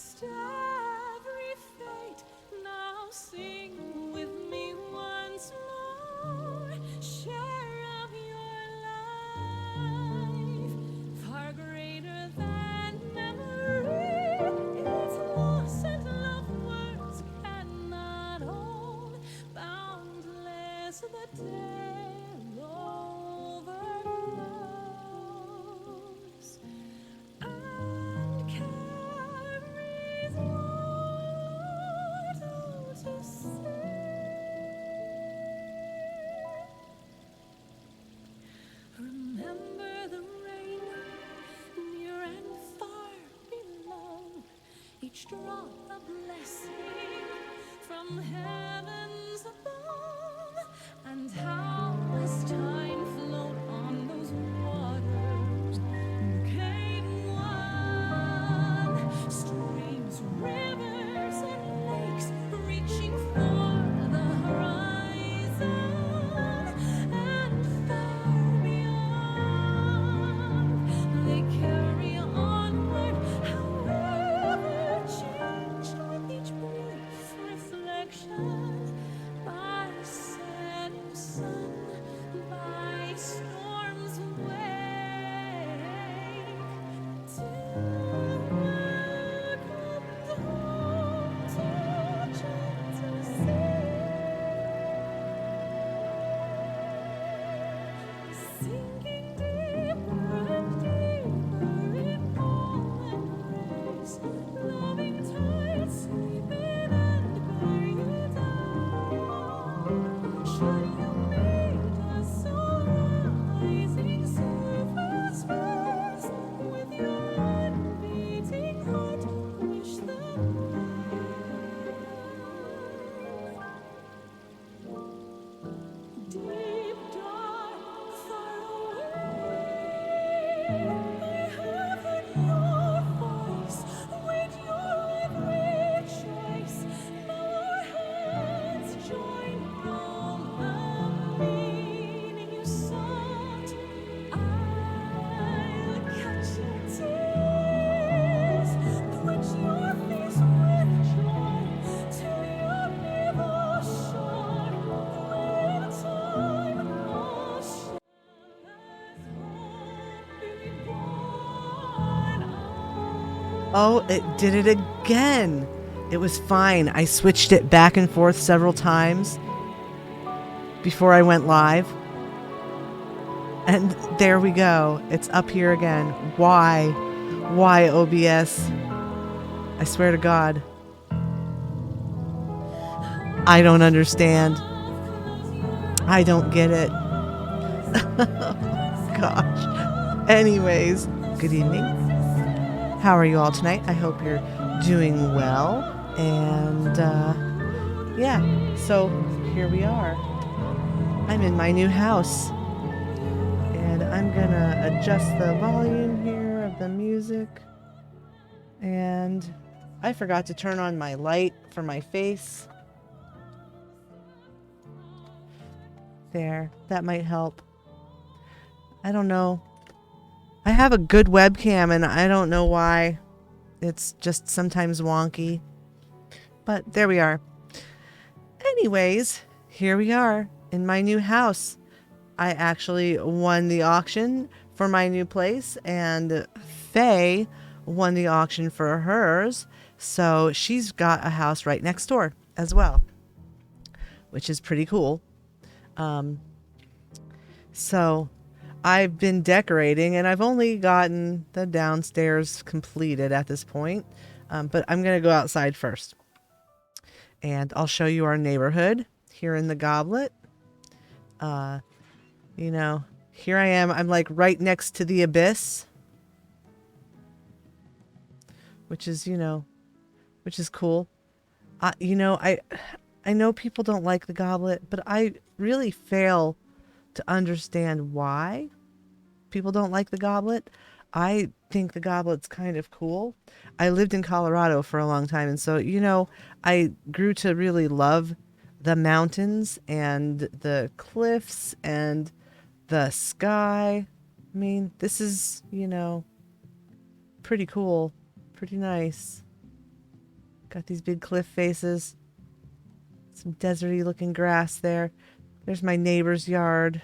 past every fate. Now sing with me once more. Share of your life, far greater than memory. It's lost and love words cannot hold. Boundless the tale overflows and carries mortal to see. Remember the rain, near and far below, each drop a blessing from heavens above, and how as time flowed on those waters became one. Streams, rivers, and lakes reaching for the horizon, and far beyond they carry onward, however changed with each brief reflection, by setting sun, by storms wake, till welcomed home to gentle sea, sinking deeper and deeper in all embrace, loving tides sleeping and bear you down. Should you meet us on rising surface first, with your unbeating heart wish them well. Deep, dark, far away, I have heard your voice, weighed your every choice. Now our hands join on the meaning you sought. I'll catch your tears, quench your face with joy, till you're never shore, where in time all shall as hope be born. Oh, it did it again. It was fine. I switched it back and forth several times before I went live. And there we go. It's up here again. Why? Why OBS? I swear to God. I don't understand. I don't get it. Gosh. Anyways, good evening. How are you all tonight? I hope you're doing well. And yeah, so here we are. I'm in my new house. And I'm gonna adjust the volume here of the music. And I forgot to turn on my light for my face. There, that might help. I don't know. I have a good webcam and I don't know why. It's just sometimes wonky. But there we are. Anyways, here we are in my new house. I actually won the auction for my new place, and Faye won the auction for hers. So she's got a house right next door as well, which is pretty cool. So I've been decorating, and I've only gotten the downstairs completed at this point. But I'm going to go outside first. And I'll show you our neighborhood here in the Goblet. You know, here I am. I'm like right next to the abyss. Which is, you know, which is cool. You know, I know people don't like the Goblet, but I really fail to understand why people don't like the Goblet. I think the Goblet's kind of cool. I lived in Colorado for a long time, and so, you know, I grew to really love the mountains and the cliffs and the sky. I mean, this is, you know, pretty cool, pretty nice. Got these big cliff faces. Some deserty looking grass there. There's my neighbor's yard.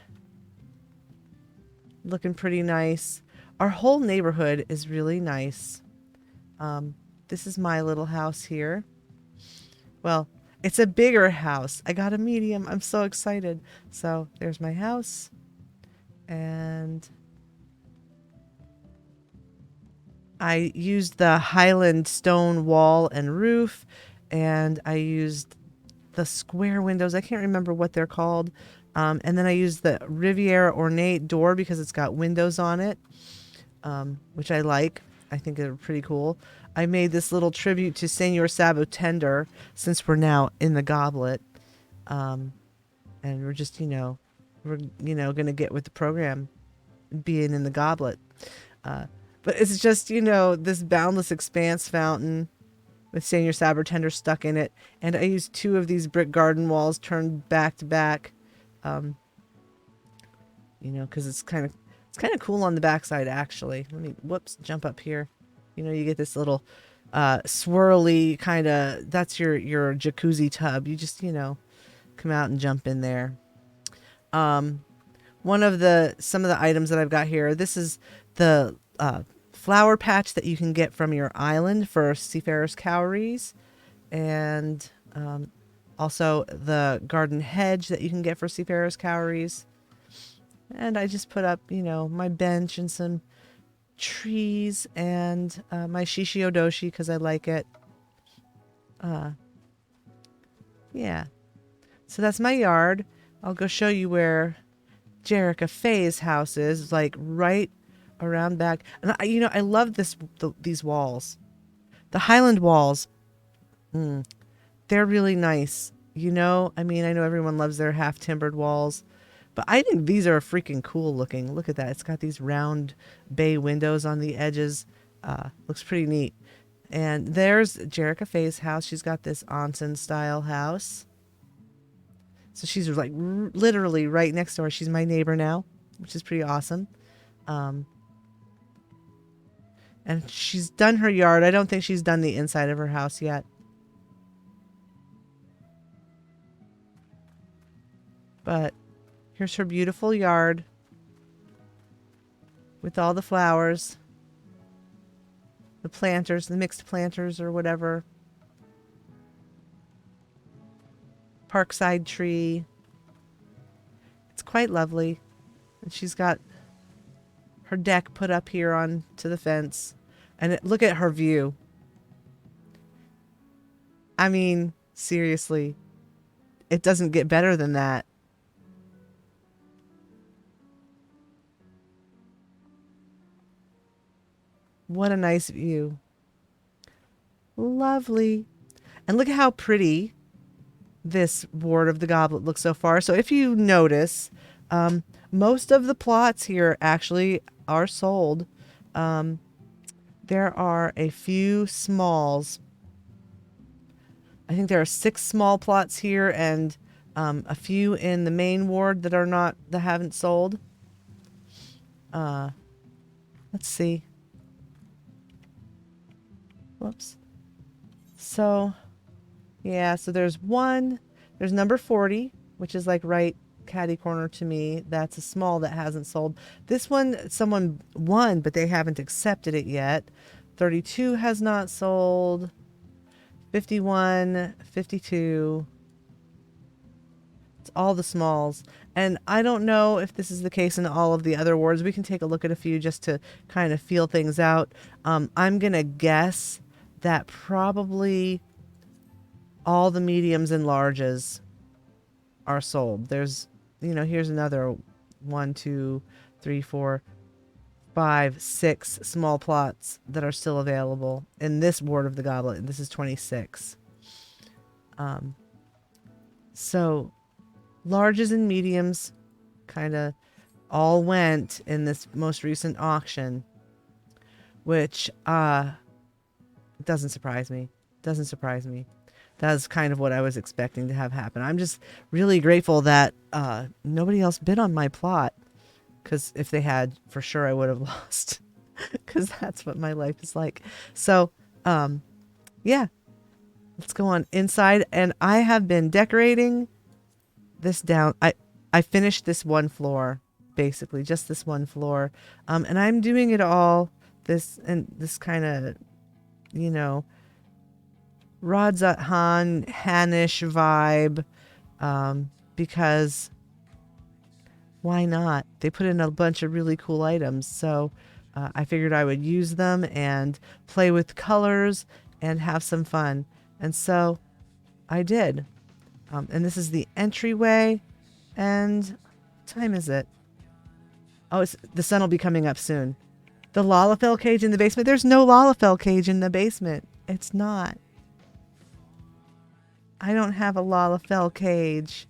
Looking pretty nice. Our whole neighborhood is really nice. This is my little house here. Well, it's a bigger house. I got a medium. I'm so excited. So there's my house. And I used the Highland stone wall and roof. And I used the square windows. I can't remember what they're called. And then I used the Riviera ornate door because it's got windows on it, which I like. I think they're pretty cool. I made this little tribute to Senor Sabotender since we're now in the goblet. And we're just, going to get with the program being in the goblet. But it's just, this boundless expanse fountain with Senor Sabotender stuck in it. And I used 2 of these brick garden walls turned back to back. Because it's kind of cool on the backside, actually. Let me, jump up here. You get this little swirly kind of, that's your jacuzzi tub. You just, come out and jump in there. Some of the items that I've got here, this is the flower patch that you can get from your island for seafarers' cowries, and also the garden hedge that you can get for seafarers' cowries. And I just put up, my bench and some trees and my shishiodoshi because I like it. Yeah. So that's my yard. I'll go show you where Jerica Faye's house is, like right around back. And I love these walls. The Highland walls. They're really nice. I know everyone loves their half timbered walls, but I think these are freaking cool looking. Look at that. It's got these round bay windows on the edges. Looks pretty neat. And there's Jerica Faye's house. She's got this onsen style house. So she's like literally right next door. She's my neighbor now, which is pretty awesome. And she's done her yard. I don't think she's done the inside of her house yet. But here's her beautiful yard with all the flowers, the planters, the mixed planters or whatever. Parkside tree. It's quite lovely. And she's got her deck put up here onto the fence. And look at her view. I mean, seriously, it doesn't get better than that. What a nice view. Lovely. And look at how pretty this ward of the goblet looks so far. So if you notice, most of the plots here actually are sold. There are a few smalls. I think there are 6 small plots here and a few in the main ward that haven't sold. Let's see. Whoops. So, yeah, so there's number 40, which is like right catty corner to me. That's a small that hasn't sold. This one, someone won, but they haven't accepted it yet. 32 has not sold. 51, 52. It's all the smalls. And I don't know if this is the case in all of the other wards. We can take a look at a few just to kind of feel things out. I'm going to guess that probably all the mediums and larges are sold. There's, here's another 1, 2, 3, 4, 5, 6 small plots that are still available in this ward of the goblet. And this is 26. So larges and mediums kind of all went in this most recent auction, which doesn't surprise me. That's kind of what I was expecting to have happen. I'm just really grateful that nobody else bid on my plot, because if they had, for sure I would have lost, because that's what my life is like. So yeah, Let's go on inside. And I have been decorating this down. I finished this one floor, basically just this one floor. And I'm doing it all this kind of, you know, Radzat Hanish vibe, because why not? They put in a bunch of really cool items, so I figured I would use them and play with colors and have some fun, and so I did. And this is the entryway, and what time is it? Oh, the sun will be coming up soon. The Lalafell cage in the basement. There's no Lalafell cage in the basement. It's not. I don't have a Lalafell cage.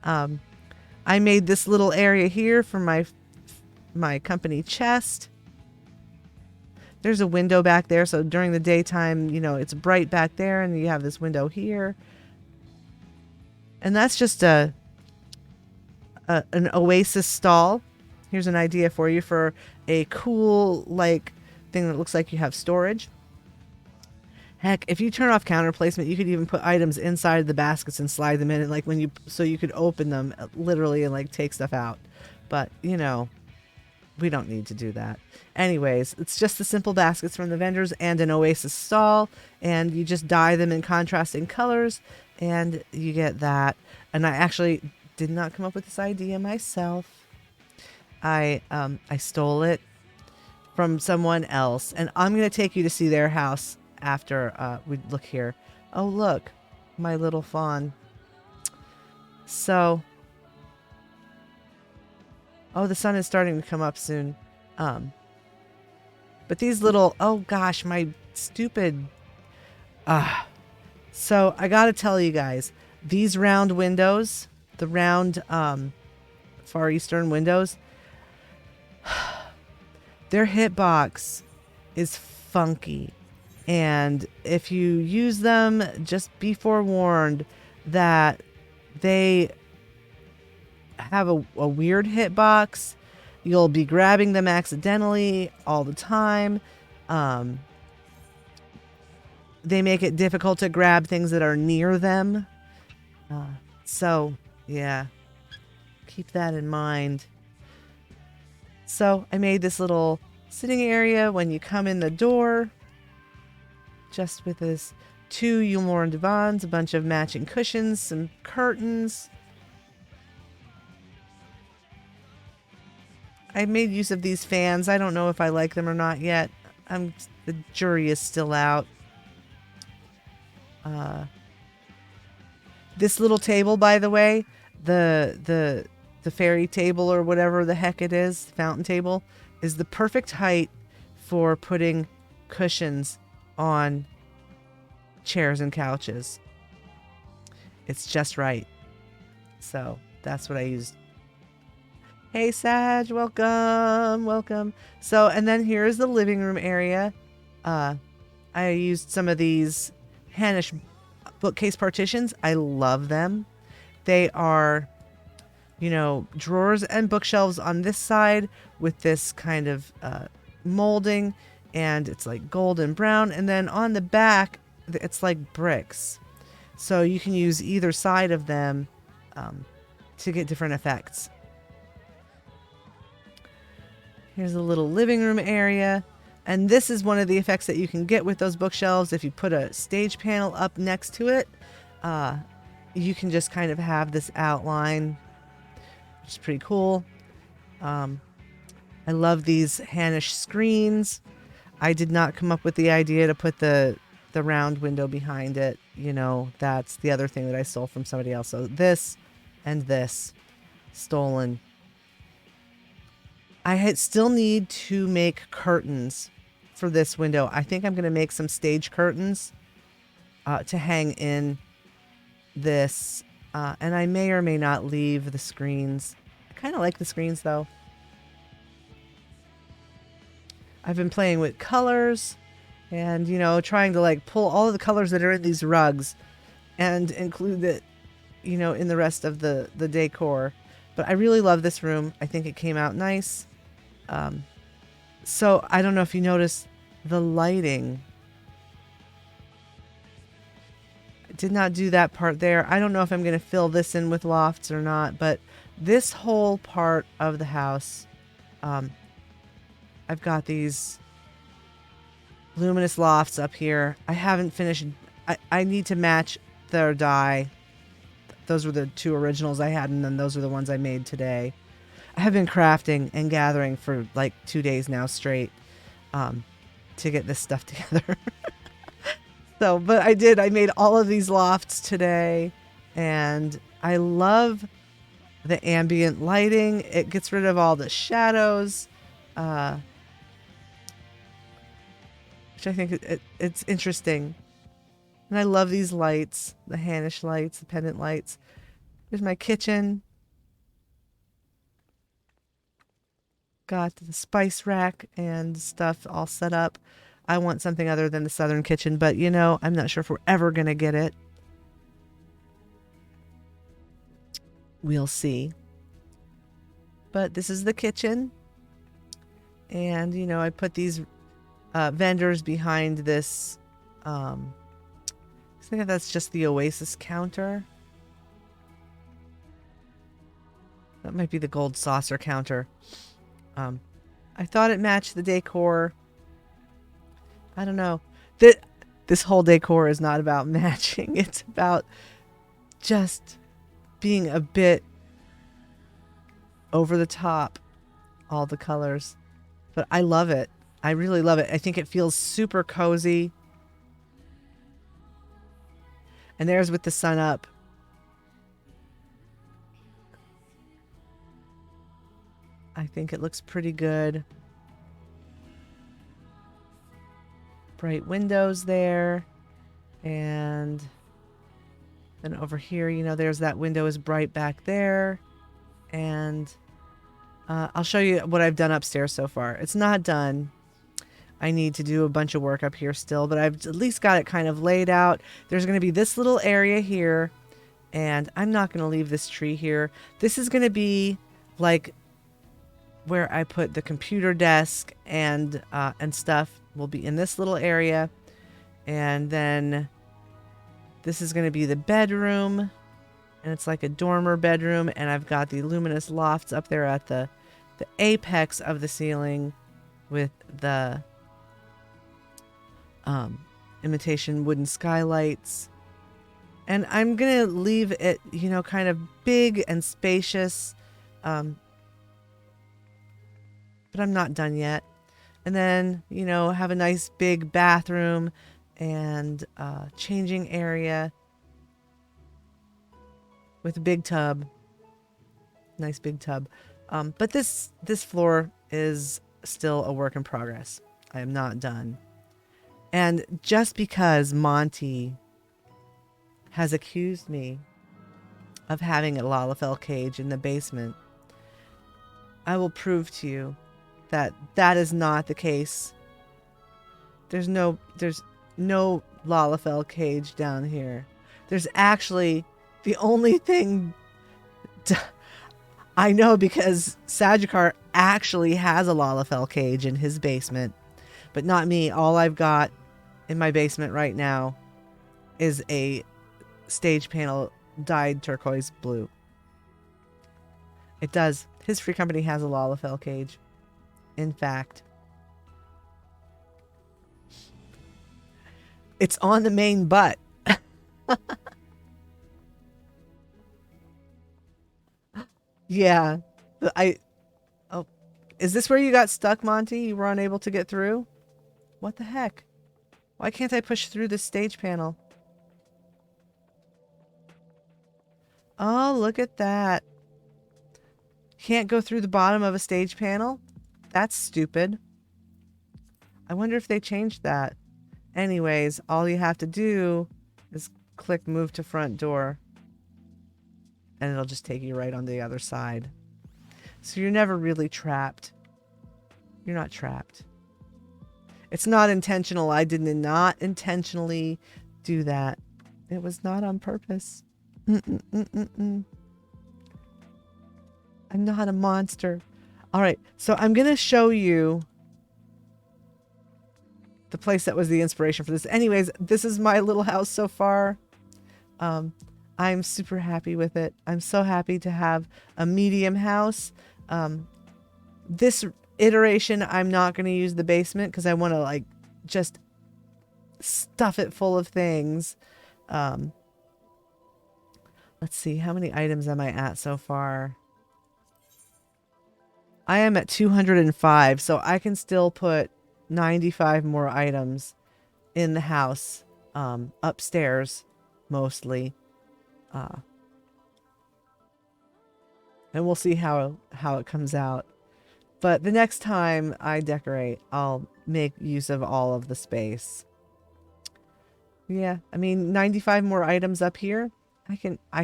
I made this little area here for my company chest. There's a window back there, so during the daytime, you know, it's bright back there, and you have this window here. And that's just an oasis stall. Here's an idea for you for a cool, like, thing that looks like you have storage. Heck, if you turn off counter placement, you could even put items inside the baskets and slide them in, and like so you could open them literally and like take stuff out. But, you know, we don't need to do that. Anyways, it's just the simple baskets from the vendors and an oasis stall, and you just dye them in contrasting colors, and you get that. And I actually did not come up with this idea myself. I stole it from someone else, and I'm going to take you to see their house after we look here. Oh, look, my little fawn. So, oh, the sun is starting to come up soon. But these little, oh gosh, my stupid, so I gotta tell you guys, these round windows, the round Far Eastern windows, their hitbox is funky. And if you use them, just be forewarned that they have a weird hitbox. You'll be grabbing them accidentally all the time. They make it difficult to grab things that are near them. So, yeah, keep that in mind. So I made this little sitting area when you come in the door. Just with this 2 Yulmoren divans, a bunch of matching cushions, some curtains. I made use of these fans. I don't know if I like them or not yet. The jury is still out. This little table, by the way, the fairy table or whatever the heck it is, fountain table, is the perfect height for putting cushions on chairs and couches. It's just right. So that's what I used. Hey Sag, welcome. So, and then here's the living room area. I used some of these Hanish bookcase partitions. I love them. They are, you know, drawers and bookshelves on this side with this kind of molding, and it's like gold and brown, and then on the back it's like bricks, so you can use either side of them to get different effects. Here's a little living room area, and this is one of the effects that you can get with those bookshelves. If you put a stage panel up next to it, you can just kind of have this outline, which is pretty cool. I love these Hanish screens. I did not come up with the idea to put the round window behind it. You know, that's the other thing that I stole from somebody else. So this and this, stolen. I still need to make curtains for this window. I think I'm going to make some stage curtains to hang in this. And I may or may not leave the screens. I kind of like the screens though. I've been playing with colors and, you know, trying to like pull all of the colors that are in these rugs and include it, you know, in the rest of the decor. But I really love this room. I think it came out nice. So I don't know if you noticed the lighting. Did not do that part there. I don't know if I'm going to fill this in with lofts or not, but this whole part of the house, I've got these luminous lofts up here. I haven't finished. I need to match their dye. Those were the two originals I had, and then those are the ones I made today. I have been crafting and gathering for like 2 days now straight to get this stuff together. So, but I made all of these lofts today, and I love the ambient lighting. It gets rid of all the shadows, which I think it's interesting. And I love these lights, the Hanish lights, the pendant lights. Here's my kitchen. Got the spice rack and stuff all set up. I want something other than the southern kitchen, but you know, I'm not sure if we're ever going to get it. We'll see. But this is the kitchen. And, you know, I put these vendors behind this. I think that's just the Oasis counter. That might be the gold saucer counter. I thought it matched the decor. I don't know. This whole decor is not about matching. It's about just being a bit over the top, all the colors. But I love it. I really love it. I think it feels super cozy. And there's with the sun up. I think it looks pretty good. Bright windows there. And then over here, you know, there's that window is bright back there. And I'll show you what I've done upstairs so far. It's not done. I need to do a bunch of work up here still, but I've at least got it kind of laid out. There's going to be this little area here, and I'm not going to leave this tree here. This is going to be like where I put the computer desk and stuff will be in this little area. And then this is going to be the bedroom, and it's like a dormer bedroom. And I've got the luminous lofts up there at the apex of the ceiling with the imitation wooden skylights. And I'm going to leave it, you know, kind of big and spacious. But I'm not done yet. And then, you know, have a nice big bathroom and changing area with a big tub. Nice big tub. But this floor is still a work in progress. I am not done. And just because Monty has accused me of having a Lalafell cage in the basement, I will prove to you that that is not the case. There's no Lalafell cage down here. There's actually the only thing I know, because Sagikar actually has a Lalafell cage in his basement, but not me. All I've got in my basement right now is a stage panel dyed turquoise blue. It does. His free company has a Lalafell cage. In fact, it's on the main butt. Yeah. Oh, is this where you got stuck, Monty? You were unable to get through? What the heck? Why can't I push through this stage panel? Oh, look at that. Can't go through the bottom of a stage panel? That's stupid. I wonder if they changed that. Anyways, all you have to do is click move to front door. And it'll just take you right on the other side. So you're never really trapped. You're not trapped. It's not intentional. I did not intentionally do that. It was not on purpose. I'm not a monster. All right, so I'm going to show you the place that was the inspiration for this. Anyways, this is my little house so far. Um, I'm super happy with it. I'm so happy to have a medium house. This iteration, I'm not going to use the basement because I want to like just stuff it full of things. Um, let's see, how many items am I at so far? I am at 205, so I can still put 95 more items in the house, upstairs mostly. Uh, and we'll see how it comes out. But the next time I decorate, I'll make use of all of the space. Yeah, I mean 95 more items up here. I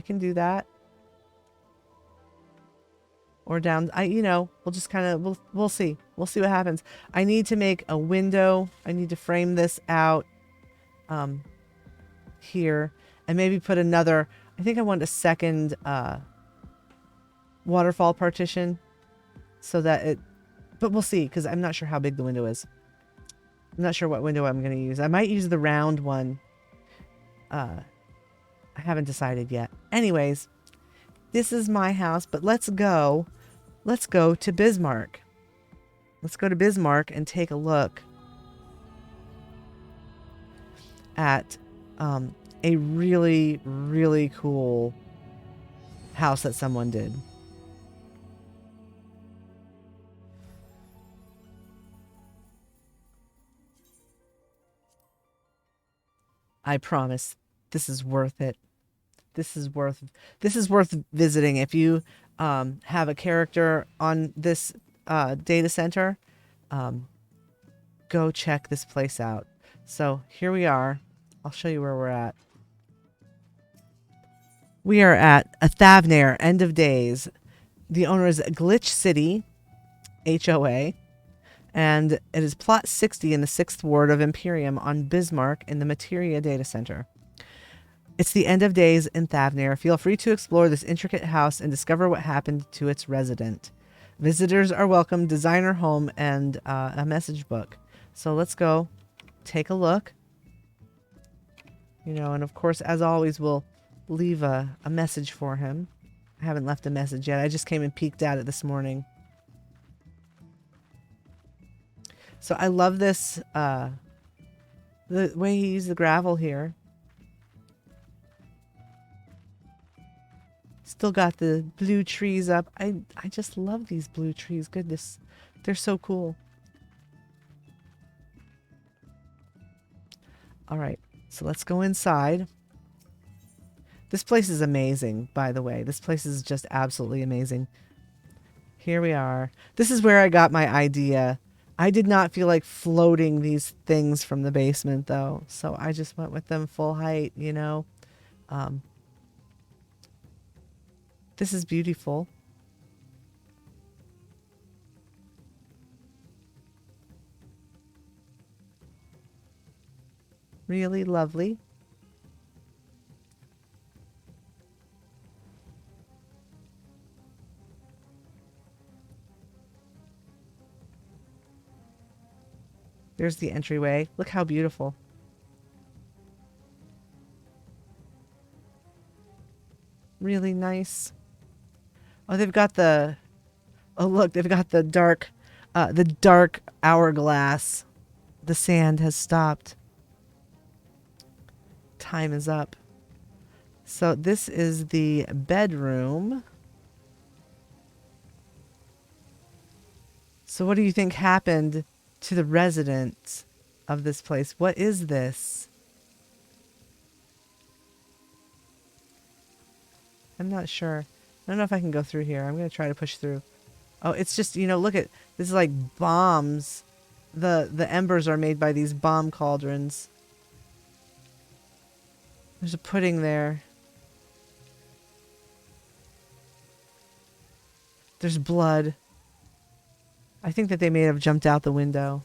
can do that. Or down we'll just kind of we'll see. We'll see what happens. I need to make a window. I need to frame this out here and maybe put another. I think I want a second waterfall partition so that it, but we'll see because I'm not sure how big the window is. I'm not sure what window I'm going to use. I might use the round one. I haven't decided yet. Anyways, this is my house, but let's go to Bismarck. Let's go to Bismarck and take a look at a really, really cool house that someone did. I promise this is worth it. This is worth visiting. If you have a character on this data center, go check this place out. So here we are. I'll show you where we're at. We are at a Thavnair, End of Days. The owner is Glitch City, HOA, and it is plot 60 in the 6th ward of Imperium on Bismarck in the Materia data center. It's the end of days in Thavnair. Feel free to explore this intricate house and discover what happened to its resident. Visitors are welcome, designer home, and a message book. So let's go take a look. And of course, as always, we'll leave a message for him. I haven't left a message yet. I just came and peeked at it this morning. So I love this, the way he used the gravel here. Still got the blue trees up. I just love these blue trees. Goodness, they're so cool. All right, so let's go inside. This place is amazing, by the way. This place is just absolutely amazing. Here we are. This is where I got my idea. I did not feel like floating these things from the basement, though. So I just went with them full height, This is beautiful. Really lovely. There's the entryway. Look how beautiful. Really nice. Oh, they've got the... Oh, look, they've got the dark hourglass. The sand has stopped. Time is up. So this is the bedroom. So what do you think happened to the residents of this place? What is this? I'm not sure. I don't know if I can go through here. I'm going to try to push through. Oh, it's just, look at, this is like bombs. The embers are made by these bomb cauldrons. There's a pudding there. There's blood. I think that they may have jumped out the window.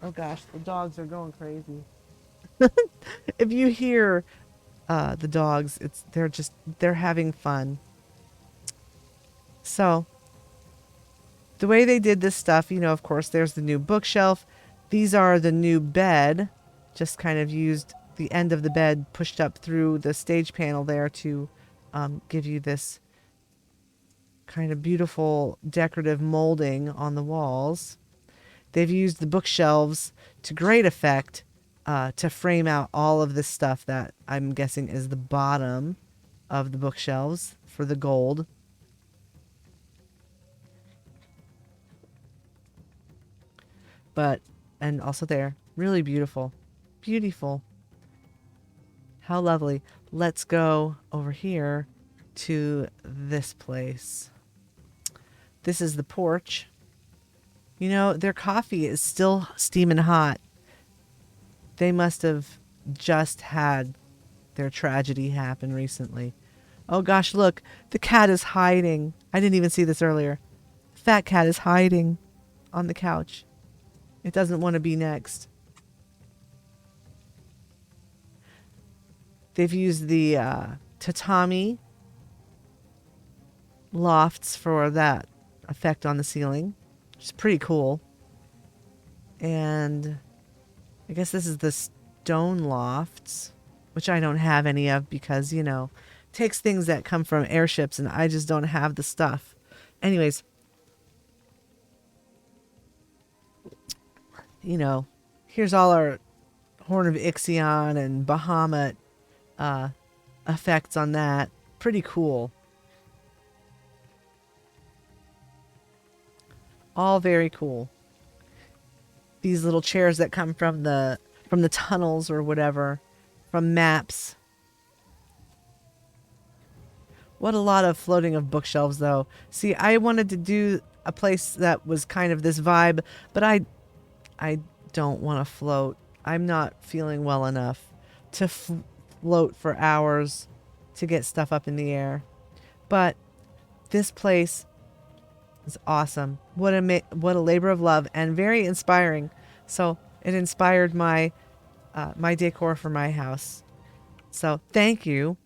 Oh gosh, the dogs are going crazy. If you hear the dogs, they're having fun. So the way they did this stuff, of course, there's the new bookshelf. These are the new bed. just kind of used the end of the bed pushed up through the stage panel there to give you this kind of beautiful decorative molding on the walls. They've used the bookshelves to great effect to frame out all of this stuff that I'm guessing is the bottom of the bookshelves for the gold. But, and also there, really beautiful. Beautiful. How lovely. Let's go over here to this place. This is the porch. You know, their coffee is still steaming hot. They must have just had their tragedy happen recently. Oh gosh, look, the cat is hiding. I didn't even see this earlier. Fat cat is hiding on the couch. It doesn't want to be next. They've used the tatami lofts for that effect on the ceiling, which is pretty cool. And I guess this is the stone lofts, which I don't have any of because, you know, it takes things that come from airships and I just don't have the stuff. Anyways, you know, here's all our Horn of Ixion and Bahamut effects on that. Pretty cool. All very cool. These little chairs that come from the tunnels or whatever, from maps. What a lot of floating of bookshelves though. See, I wanted to do a place that was kind of this vibe, but I don't want to float. I'm not feeling well enough to float for hours to get stuff up in the air. But this place is awesome. What a labor of love and very inspiring. So it inspired my my decor for my house. So thank you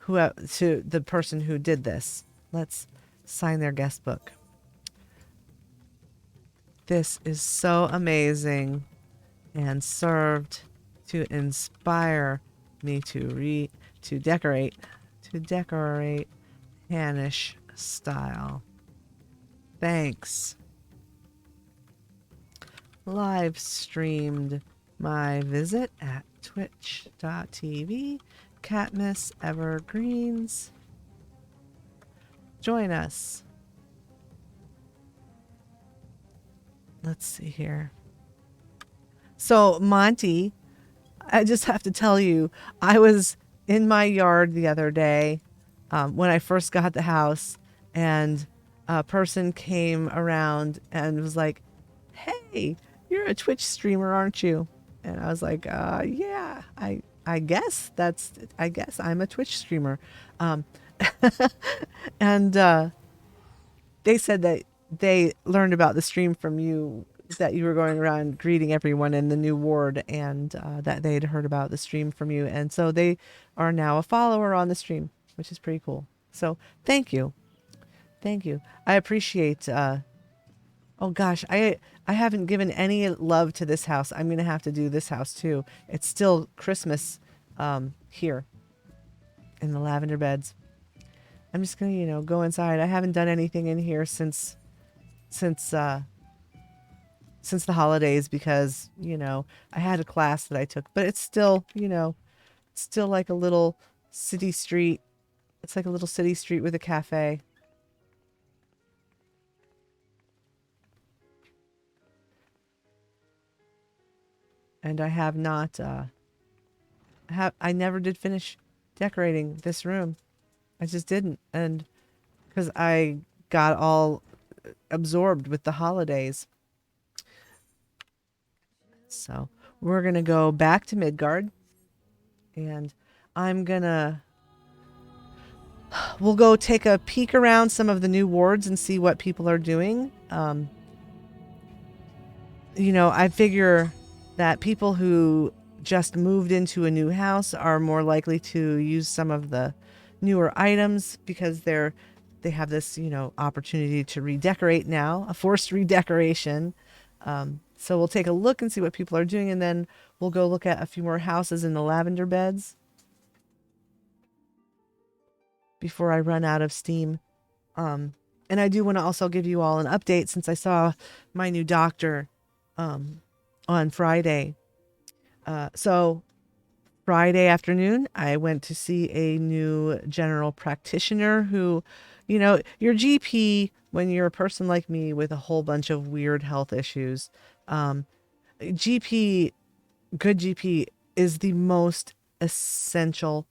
to the person who did this. Let's sign their guest book. This is so amazing and served to inspire me to decorate Hanish style. Thanks. Live streamed my visit at twitch.tv Catmiss Evergreens. Join us. Let's see here. So Monty, I just have to tell you, I was in my yard the other day when I first got the house, and a person came around and was like, "Hey, you're a Twitch streamer, aren't you?" And I was like, "Yeah, I guess I'm a Twitch streamer." And they said that they learned about the stream from you, that you were going around greeting everyone in the new ward, and that they had heard about the stream from you. And so they are now a follower on the stream, which is pretty cool. So thank you. Thank you. I appreciate, oh gosh, I haven't given any love to this house. I'm going to have to do this house too. It's still Christmas here in the Lavender Beds. I'm just going to, you know, go inside. I haven't done anything in here since the holidays because, you know, I had a class that I took, but it's still, you know, still like a little city street. It's like a little city street with a cafe. And I have not, I never did finish decorating this room. I just didn't. And because I got all absorbed with the holidays. So we're going to go back to Midgard, and we'll go take a peek around some of the new wards and see what people are doing. You know, I figure that people who just moved into a new house are more likely to use some of the newer items because they have this, you know, opportunity to redecorate now, a forced redecoration. So we'll take a look and see what people are doing, and then we'll go look at a few more houses in the Lavender Beds before I run out of steam. And I do want to also give you all an update since I saw my new doctor on Friday. So Friday afternoon, I went to see a new general practitioner who, your GP, when you're a person like me with a whole bunch of weird health issues, GP, good GP is the most essential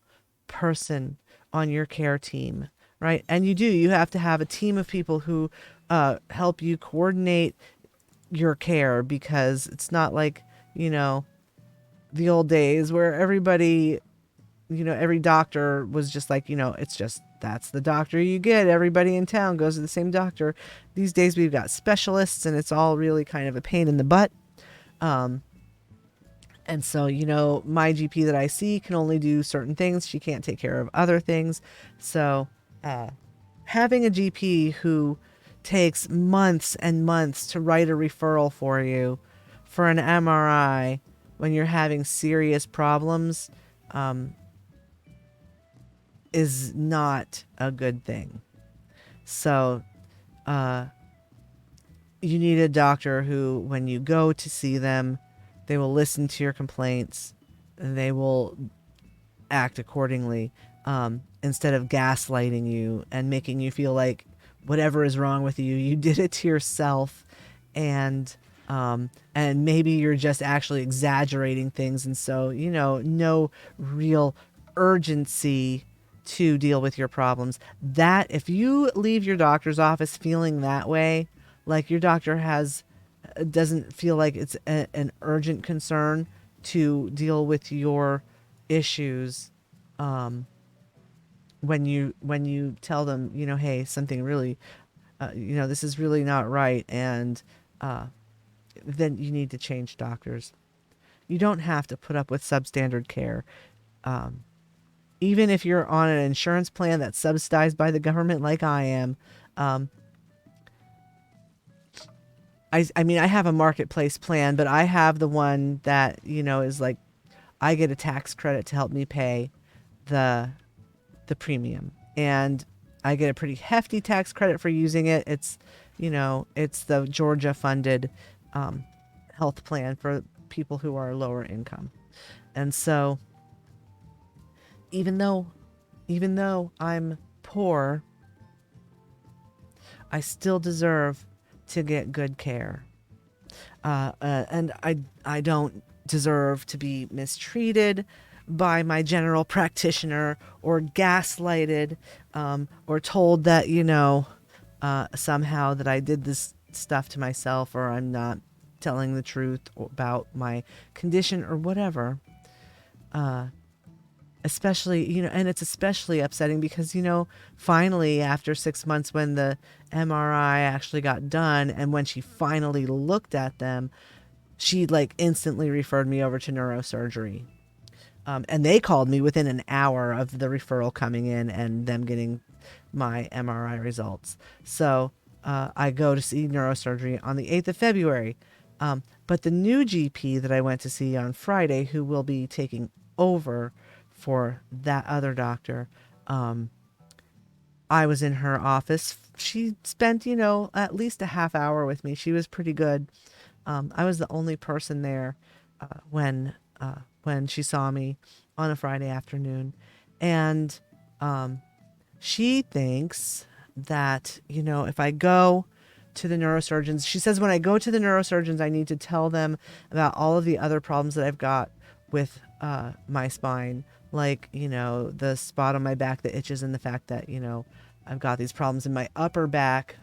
person on your care team, right? And you have to have a team of people who help you coordinate your care, because it's not like, the old days where everybody, every doctor was just like, it's just, that's the doctor you get. Everybody in town goes to the same doctor. These days we've got specialists, and it's all really kind of a pain in the butt. And so, my GP that I see can only do certain things. She can't take care of other things. So, having a GP who takes months and months to write a referral for you for an MRI when you're having serious problems is not a good thing. So, you need a doctor who, when you go to see them, they will listen to your complaints and they will act accordingly, instead of gaslighting you and making you feel like whatever is wrong with you, you did it to yourself, and maybe you're just actually exaggerating things, and so no real urgency to deal with your problems. That if you leave your doctor's office feeling that way, like your doctor doesn't feel like it's an urgent concern to deal with your issues, when you tell them, hey, something really, this is really not right, and then you need to change doctors. You don't have to put up with substandard care. Even if you're on an insurance plan that's subsidized by the government like I am. I mean, I have a marketplace plan, but I have the one that, is like, I get a tax credit to help me pay the premium. And I get a pretty hefty tax credit for using it. It's, it's the Georgia funded health plan for people who are lower income. And so even though I'm poor, I still deserve to get good care. And I don't deserve to be mistreated by my general practitioner, or gaslighted, or told that, somehow that I did this stuff to myself, or I'm not telling the truth about my condition or whatever. Especially, and it's especially upsetting because, finally after 6 months, when the MRI actually got done and when she finally looked at them, she instantly referred me over to neurosurgery. And they called me within an hour of the referral coming in and them getting my MRI results. So I go to see neurosurgery on the 8th of February. But the new GP that I went to see on Friday, who will be taking over for that other doctor, I was in her office. She spent, at least a half hour with me. She was pretty good. I was the only person there when she saw me on a Friday afternoon. And she thinks that, if I go to the neurosurgeons, she says when I go to the neurosurgeons, I need to tell them about all of the other problems that I've got with my spine, like, the spot on my back that itches, and the fact that, I've got these problems in my upper back.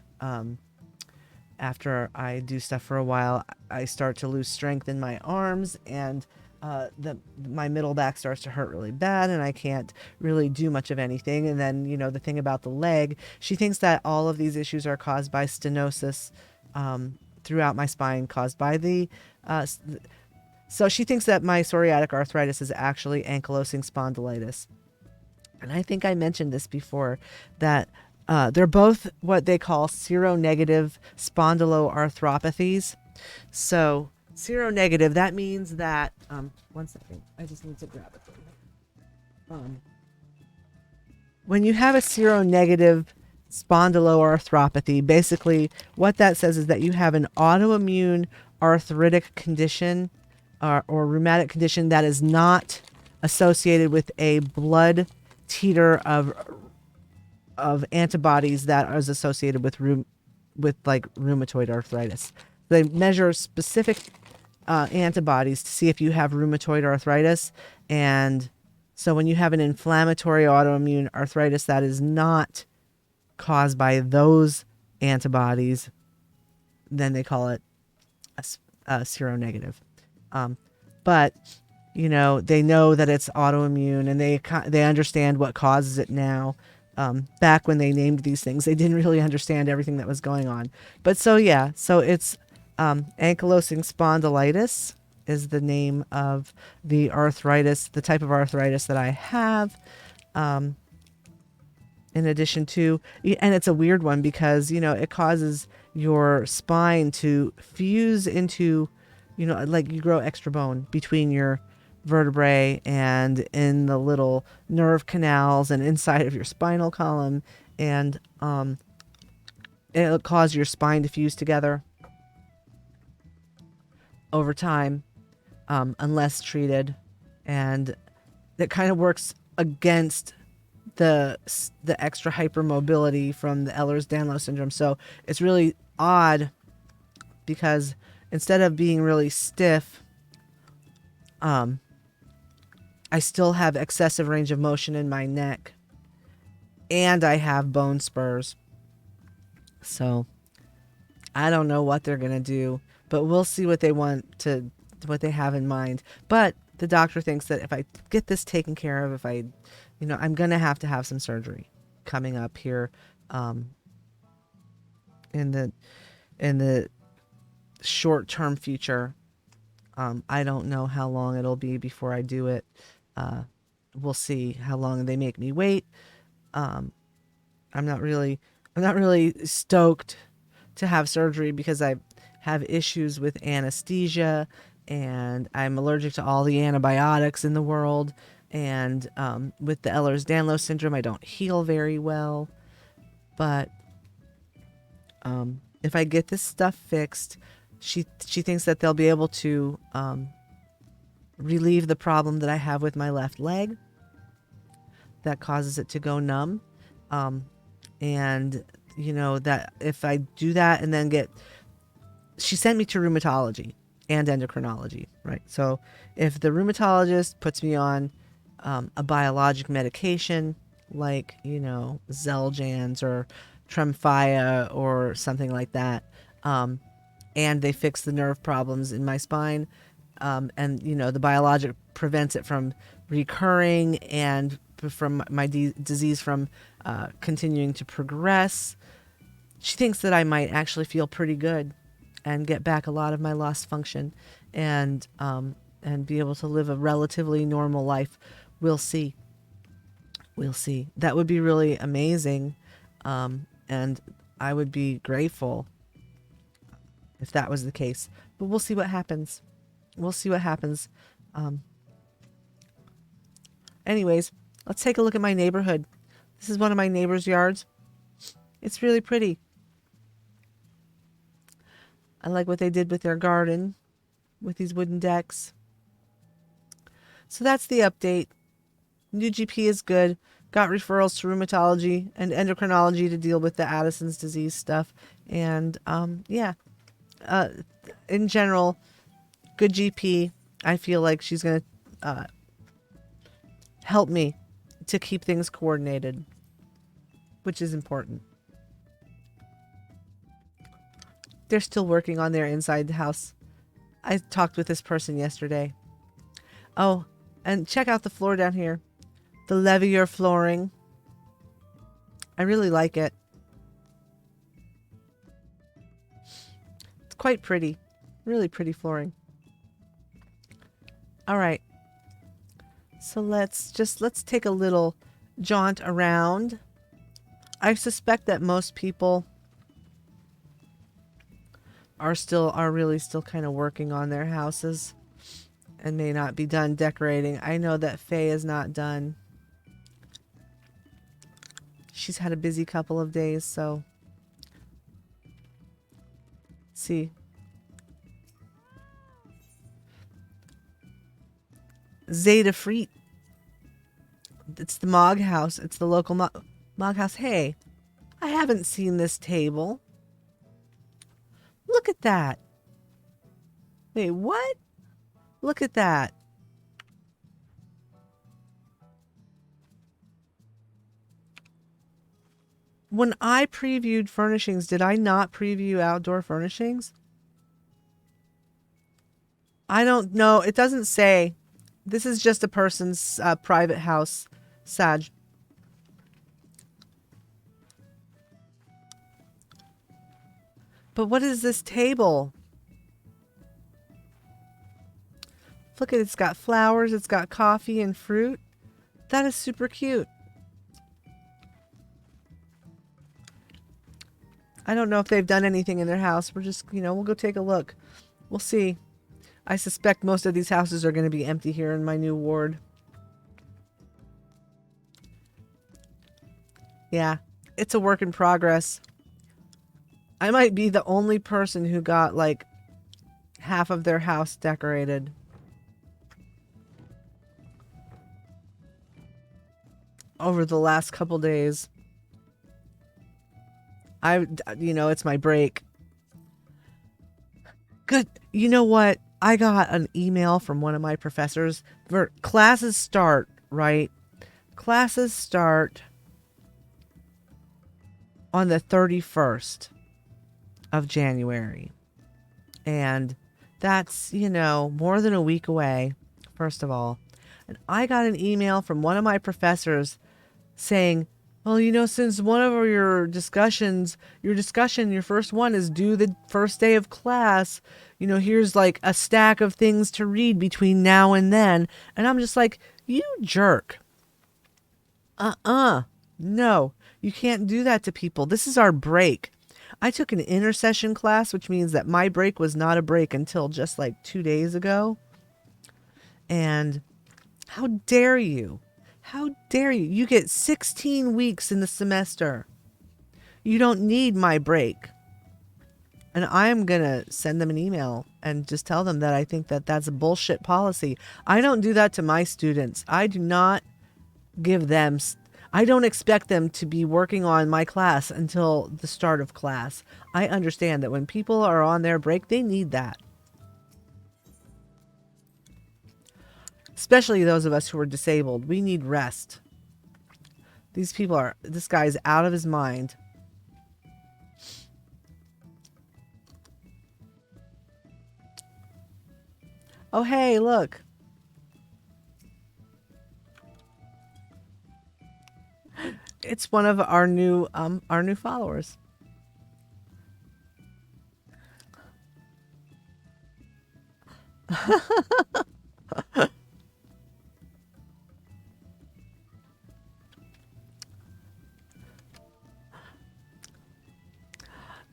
After I do stuff for a while, I start to lose strength in my arms, and my middle back starts to hurt really bad, and I can't really do much of anything. And then, the thing about the leg, she thinks that all of these issues are caused by stenosis throughout my spine, caused by the so she thinks that my psoriatic arthritis is actually ankylosing spondylitis. And I think I mentioned this before, that they're both what they call seronegative spondyloarthropathies. So Seronegative, that means that, one second, I just need to grab it. When you have a seronegative spondyloarthropathy, basically what that says is that you have an autoimmune arthritic condition or rheumatic condition that is not associated with a blood titer of antibodies that is associated with like rheumatoid arthritis. They measure specific antibodies to see if you have rheumatoid arthritis, and so when you have an inflammatory autoimmune arthritis that is not caused by those antibodies, then they call it a seronegative. But you know, they know that it's autoimmune, and they understand what causes it now. Back when they named these things, they didn't really understand everything that was going on. But so yeah, so it's ankylosing spondylitis is the name of the arthritis, the type of arthritis that I have. In addition to, and it's a weird one because, you know, it causes your spine to fuse into, you know, like you grow extra bone between your vertebrae and in the little nerve canals and inside of your spinal column. And it'll cause your spine to fuse together over time, unless treated. And that kind of works against the extra hypermobility from the ehlers-danlos syndrome. So it's really odd because instead of being really stiff, I still have excessive range of motion in my neck, and I have bone spurs. So I don't know what they're going to do, but we'll see what they have in mind. But the doctor thinks that if I get this taken care of, I'm going to have some surgery coming up here in the short-term future. I don't know how long it'll be before I do it. We'll see how long they make me wait. I'm not really stoked to have surgery because I have issues with anesthesia, and I'm allergic to all the antibiotics in the world. And with the Ehlers-Danlos syndrome, I don't heal very well. But if I get this stuff fixed, she thinks that they'll be able to relieve the problem that I have with my left leg that causes it to go numb. And, you know, that if I do that and then she sent me to rheumatology and endocrinology, right? So if the rheumatologist puts me on a biologic medication like, you know, Xeljanz or Tremfya or something like that, and they fix the nerve problems in my spine, and, you know, the biologic prevents it from recurring and from my disease from continuing to progress, she thinks that I might actually feel pretty good and get back a lot of my lost function and be able to live a relatively normal life. We'll see. We'll see. That would be really amazing. And I would be grateful if that was the case. But we'll see what happens. We'll see what happens. Anyways, let's take a look at my neighborhood. This is one of my neighbor's yards. It's really pretty. I like what they did with their garden with these wooden decks. So that's the update. New GP is good. Got referrals to rheumatology and endocrinology to deal with the Addison's disease stuff. And in general, good GP. I feel like she's going to help me to keep things coordinated, which is important. They're still working on their inside the house. I talked with this person yesterday. Oh, and check out the floor down here. The Lavender flooring. I really like it. It's quite pretty. Really pretty flooring. All right. So let's take a little jaunt around. I suspect that most people are really still kind of working on their houses and may not be done decorating. I know that Faye is not done. She's had a busy couple of days, so see. Zeta Freet. It's the Mog House. It's the local Mog House. Hey, I haven't seen this table. Look at that. Wait, what? Look at that. When I previewed furnishings, did I not preview outdoor furnishings? I don't know. It doesn't say. This is just a person's private house, Sag. But what is this table? Look at it. It's got flowers. It's got coffee and fruit. That is super cute. I don't know if they've done anything in their house. We're just, we'll go take a look. We'll see. I suspect most of these houses are going to be empty here in my new ward. Yeah, it's a work in progress. I might be the only person who got like half of their house decorated. Over the last couple days. It's my break. Good. You know what? I got an email from one of my professors. Classes start, right? Classes start on the 31st of January. And that's, more than a week away, first of all. And I got an email from one of my professors saying, well, since one of your first one is due the first day of class, here's like a stack of things to read between now and then. And I'm just like, you jerk. No, you can't do that to people. This is our break. I took an intercession class, which means that my break was not a break until just like 2 days ago. And how dare you? How dare you? You get 16 weeks in the semester. You don't need my break. And I'm going to send them an email and just tell them that I think that that's a bullshit policy. I don't do that to my students. I do not I don't expect them to be working on my class until the start of class. I understand that when people are on their break, they need that. Especially those of us who are disabled. We need rest. This guy's out of his mind. Oh, hey, look. It's one of our new followers.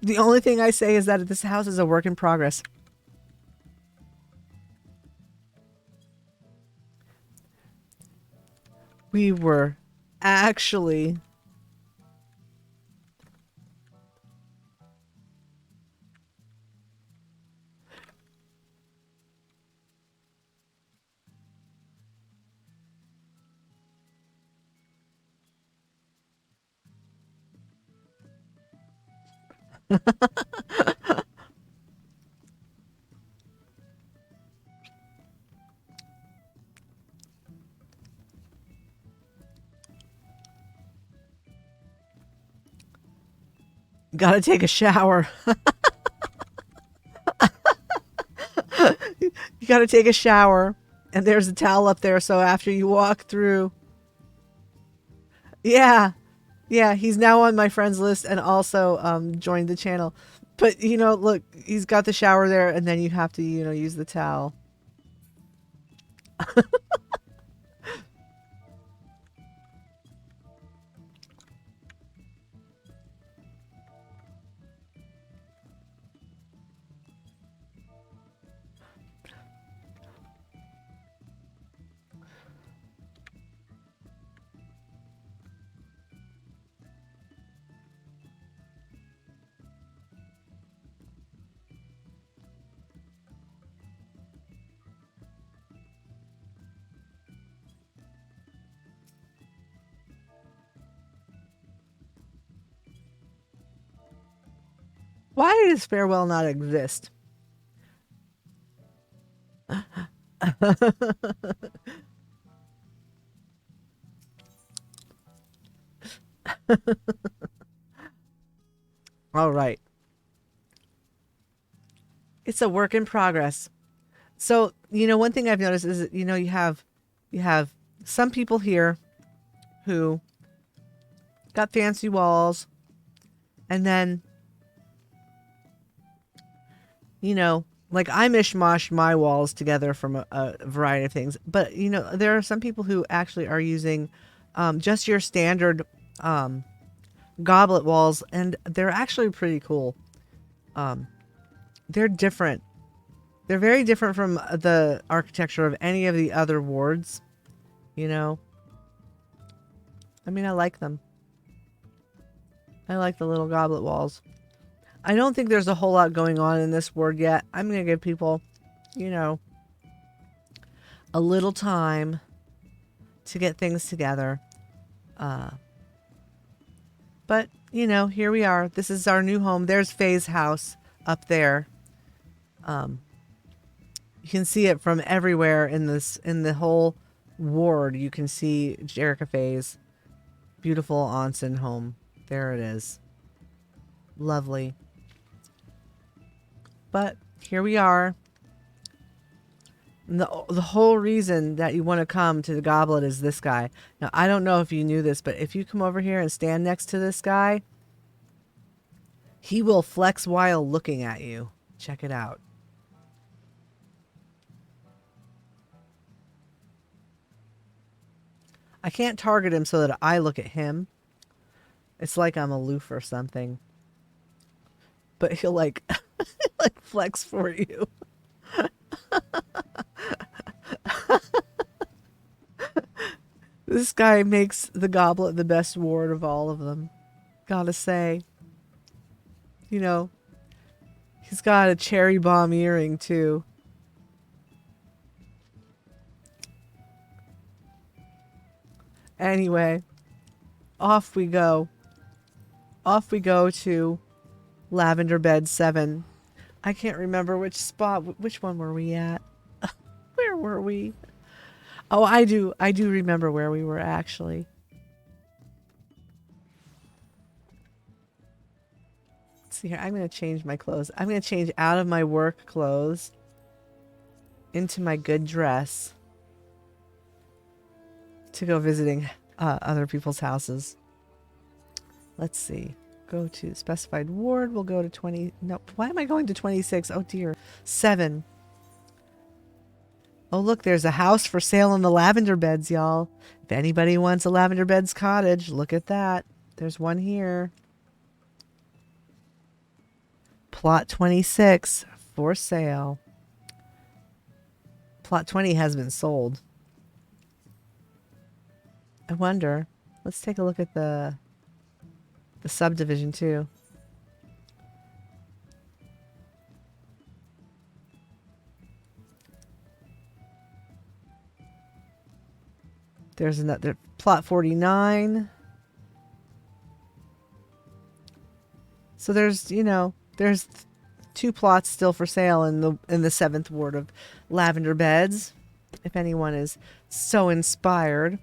The only thing I say is that this house is a work in progress. We were actually gotta take a shower. You gotta take a shower. And there's a towel up there, so after you walk through. Yeah. Yeah, he's now on my friends list and also joined the channel. But, look, he's got the shower there, and then you have to, use the towel. Why does farewell not exist? All right. It's a work in progress. So, one thing I've noticed is that, you have some people here who got fancy walls, and then, like I mishmash my walls together from a variety of things. But, there are some people who actually are using just your standard goblet walls, and they're actually pretty cool. They're different. They're very different from the architecture of any of the other wards, I mean, I like them. I like the little goblet walls. I don't think there's a whole lot going on in this ward yet. I'm going to give people, a little time to get things together. But, here we are. This is our new home. There's Faye's house up there. You can see it from everywhere in the whole ward. You can see Jerica Faye's beautiful onsen home. There it is. Lovely. But here we are. The whole reason that you want to come to the Goblet is this guy. Now, I don't know if you knew this, but if you come over here and stand next to this guy, he will flex while looking at you. Check it out. I can't target him so that I look at him. It's like I'm aloof or something. But he'll like flex for you. This guy makes the Goblet the best ward of all of them. Gotta say. He's got a cherry bomb earring too. Anyway, off we go. Off we go to Lavender Bed 7. I can't remember which spot. Which one were we at? Where were we? Oh, I do remember where we were actually. Let's see here. I'm going to change my clothes. I'm going to change out of my work clothes into my good dress to go visiting other people's houses. Let's see. Go to specified ward. We'll go to 20. No, why am I going to 26? Oh dear. 7. Oh, look, there's a house for sale in the Lavender Beds, y'all. If anybody wants a Lavender Beds cottage, look at that. There's one here. Plot 26 for sale. Plot 20 has been sold. I wonder. Let's take a look at the subdivision too. There's another plot 49. So there's, there's 2 plots still for sale in the 7th ward of Lavender Beds. If anyone is so inspired.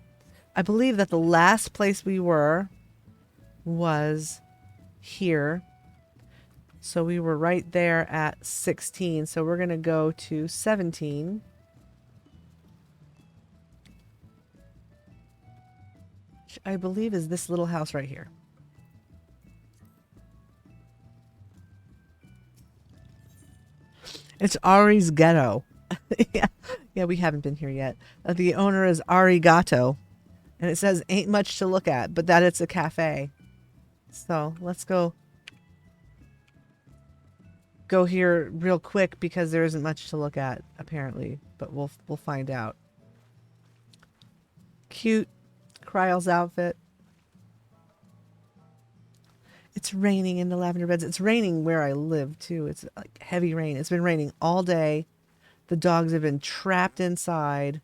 I believe that the last place we were was here. So we were right there at 16. So we're going to go to 17. Which I believe is this little house right here. It's Ari's Ghetto. Yeah, we haven't been here yet. The owner is Arigato. And it says ain't much to look at, but that it's a cafe. So let's go here real quick because there isn't much to look at apparently, but we'll find out. Cute Kryle's outfit. It's raining in the Lavender Beds. It's raining where I live too. It's like heavy rain. It's been raining all day. The dogs have been trapped inside.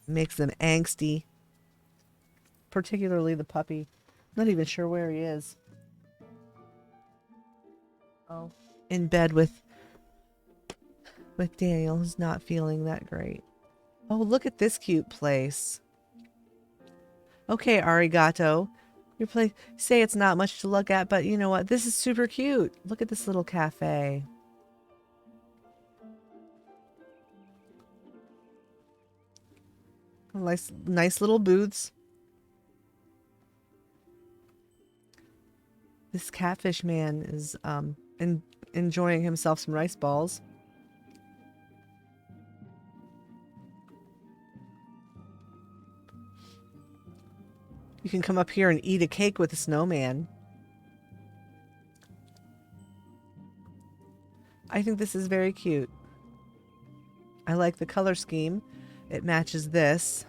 Makes them angsty. Particularly the puppy. Not even sure where he is. in bed with Daniel, who's not feeling that great. Oh, look at this cute place. Okay, arigato. Your place, say it's not much to look at, but you know what? This is super cute. Look at this little cafe. Nice little booths. This catfish man is enjoying himself some rice balls. You can come up here and eat a cake with a snowman. I think this is very cute. I like the color scheme. It matches this.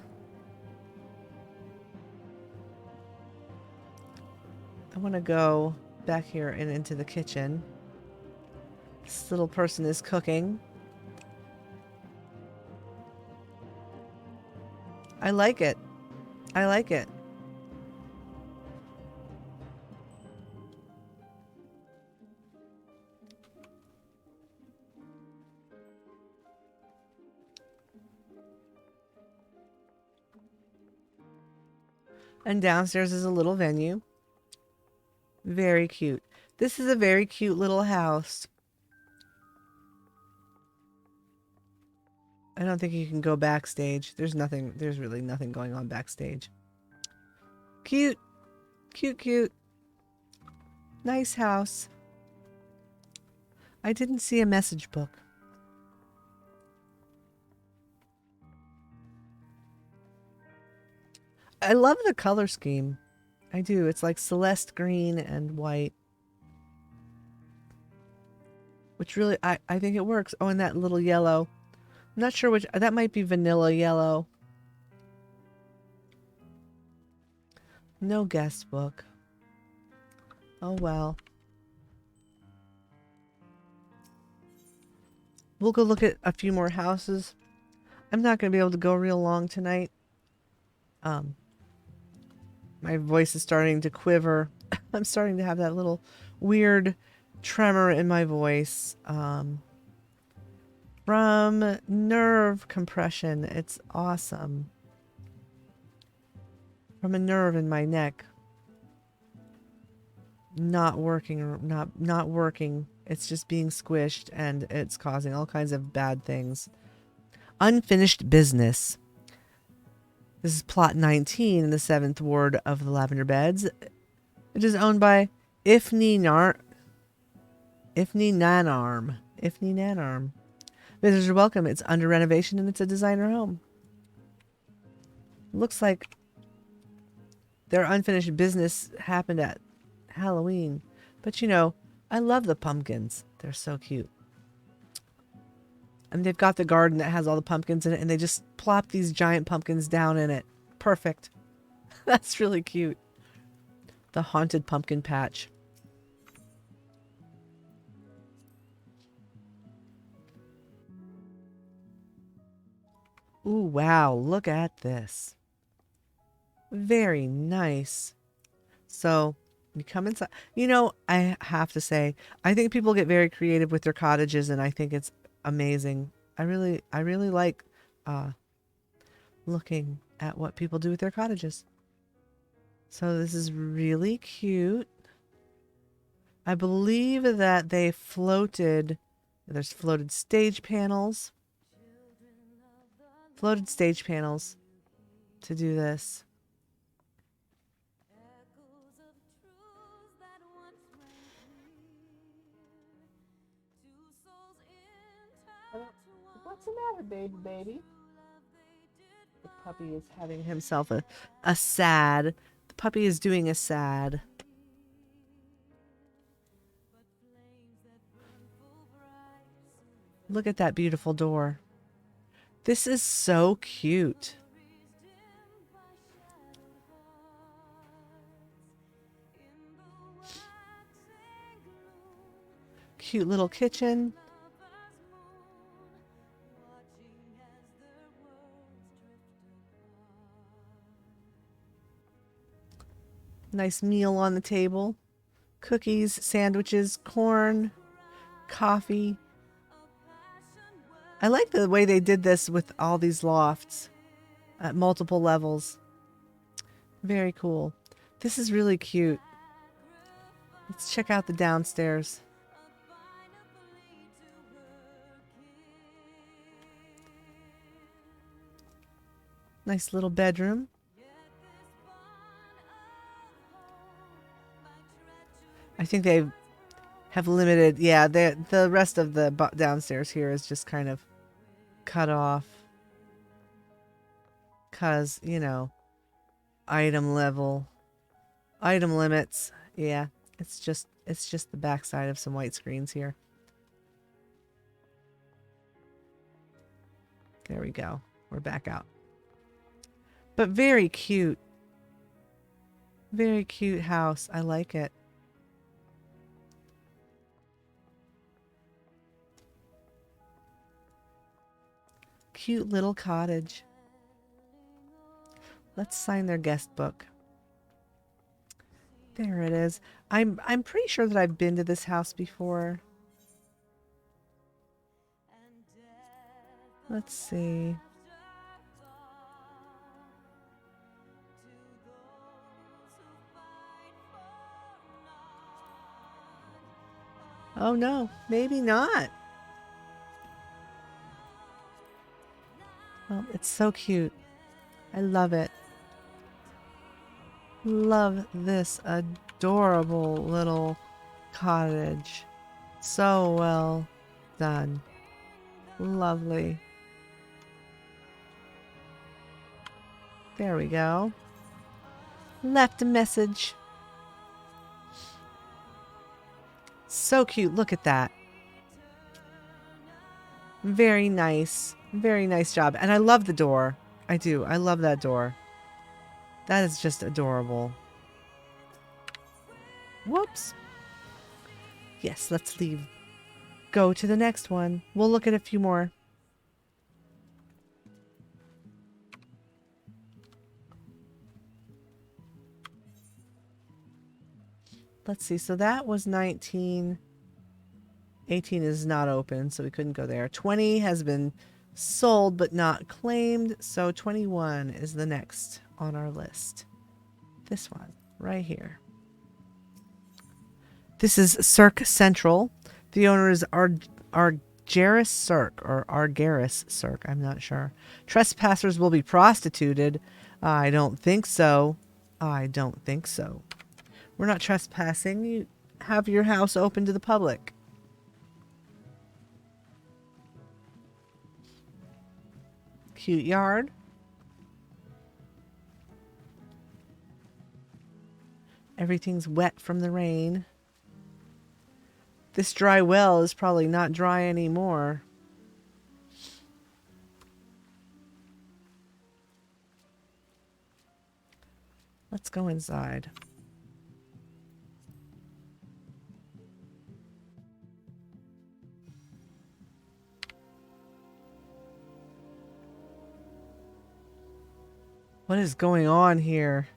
I want to go back here and into the kitchen. This little person is cooking. I like it. I like it. And downstairs is a little venue. Very cute. This is a very cute little house. I don't think you can go backstage. There's really nothing going on backstage. Cute. Cute, cute. Nice house. I didn't see a message book. I love the color scheme. I do. It's like Celeste green and white. Which really, I think it works. Oh, and that little yellow. I'm not sure which, that might be vanilla yellow. No guest book. Oh well. We'll go look at a few more houses. I'm not going to be able to go real long tonight. My voice is starting to quiver. I'm starting to have that little weird tremor in my voice. From nerve compression. It's awesome. From a nerve in my neck. Not working. Not working. It's just being squished and it's causing all kinds of bad things. Unfinished business. This is plot 19 in the 7th ward of the Lavender Beds. It is owned by Ifni Nanarm. Visitors are welcome. It's under renovation and it's a designer home. Looks like their unfinished business happened at Halloween. But you know, I love the pumpkins. They're so cute. And they've got the garden that has all the pumpkins in it and they just plop these giant pumpkins down in it. Perfect. That's really cute. The haunted pumpkin patch. Ooh, wow. Look at this. Very nice. So you come inside. You know, I have to say, I think people get very creative with their cottages and I think it's amazing. I really like looking at what people do with their cottages. So this is really cute. I believe that they floated, there's floated stage panels. Floated stage panels to do this. What's the matter, baby? The puppy is having himself a sad. The puppy is doing a sad. Look at that beautiful door. This is so cute. Cute little kitchen. Nice meal on the table. Cookies, sandwiches, corn. Coffee. I like the way they did this with all these lofts at multiple levels. Very cool. This is really cute. Let's check out the downstairs. Nice little bedroom. I think they have limited, yeah, the rest of the downstairs here is just kind of cut off. Because, you know, item limits. Yeah, it's just the backside of some white screens here. There we go. We're back out. But very cute. Very cute house. I like it. Cute little cottage. Let's sign their guest book. There it is. I'm pretty sure that I've been to this house before. Let's see. Oh no, maybe not. Oh, it's so cute. I love it. Love this adorable little cottage. So well done. Lovely. There we go. Left a message. So cute. Look at that. Very nice. Very nice job. And I love the door. I do. I love that door. That is just adorable. Whoops. Yes, let's leave. Go to the next one. We'll look at a few more. Let's see. So that was 19. 18 is not open, so we couldn't go there. 20 has been sold but not claimed, so 21 is the next on our list. This one right here. This is Cirque Central. The owner is Argeris Cirque or Argeris Cirque. I'm not sure. Trespassers will be prostituted. I don't think so. I don't think so. We're not trespassing. You have your house open to the public. Cute yard. Everything's wet from the rain. This dry well is probably not dry anymore. Let's go inside. What is going on here?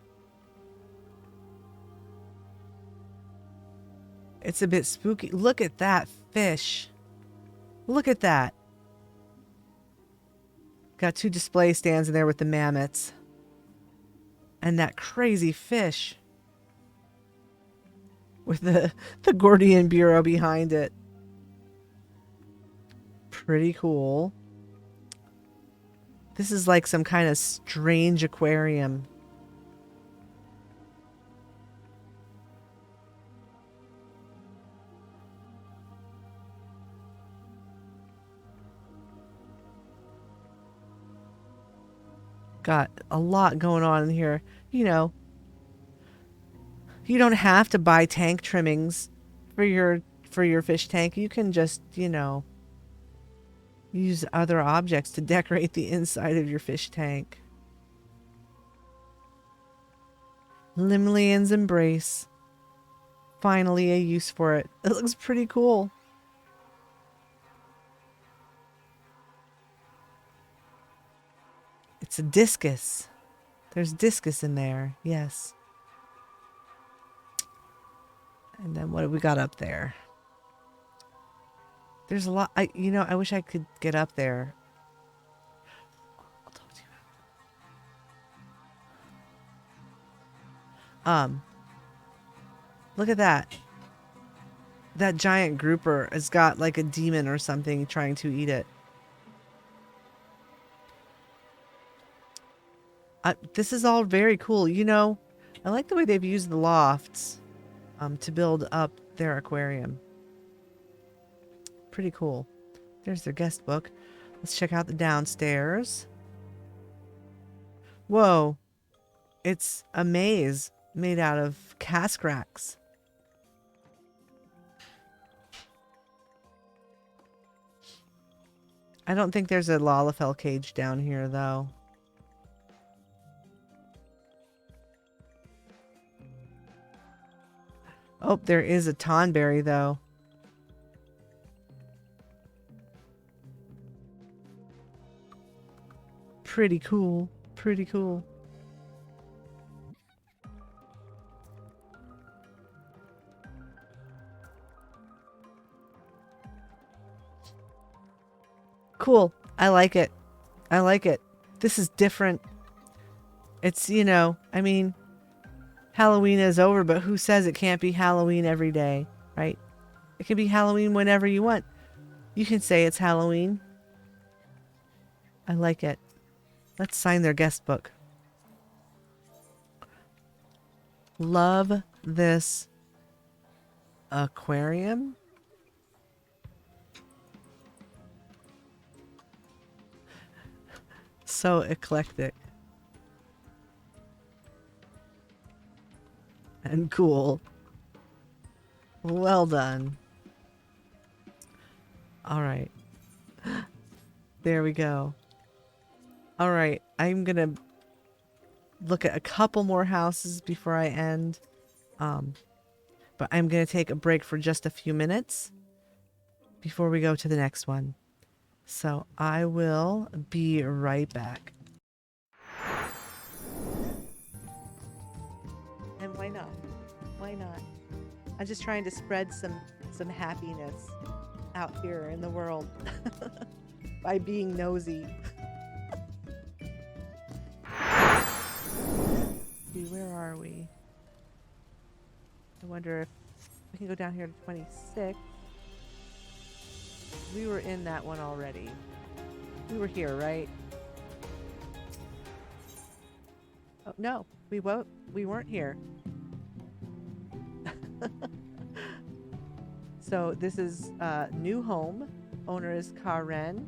It's a bit spooky. Look at that fish. Look at that. Got two display stands in there with the mammoths. And that crazy fish. With the Gordian Bureau behind it. Pretty cool. This is like some kind of strange aquarium. Got a lot going on in here. You know, you don't have to buy tank trimmings for your fish tank. You can just, you know, use other objects to decorate the inside of your fish tank. Limlian's Embrace. Finally a use for it. It looks pretty cool. It's a discus. There's discus in there. Yes. And then what have we got up there? There's a lot. I wish I could get up there. I'll talk to you. Look at that. That giant grouper has got like a demon or something trying to eat it. This is all very cool. I like the way they've used the lofts to build up their aquarium. Pretty cool. There's their guest book. Let's check out the downstairs. Whoa. It's a maze made out of cask racks. I don't think there's a Lalafell cage down here, though. Oh, there is a tonberry, though. Pretty cool. Pretty cool. Cool. I like it. I like it. This is different. It's, I mean, Halloween is over, but who says it can't be Halloween every day, right? It can be Halloween whenever you want. You can say it's Halloween. I like it. Let's sign their guest book. Love this aquarium. So eclectic. And cool. Well done. All right. There we go. All right. I'm going to look at a couple more houses before I end. But I'm going to take a break for just a few minutes before we go to the next one. So I will be right back. And why not? Why not? I'm just trying to spread some happiness out here in the world by being nosy. See, where are we? I wonder if we can go down here to 26. We were in that one already. We were here, right? Oh, no, we weren't here. So this is new home. Owner is Karen.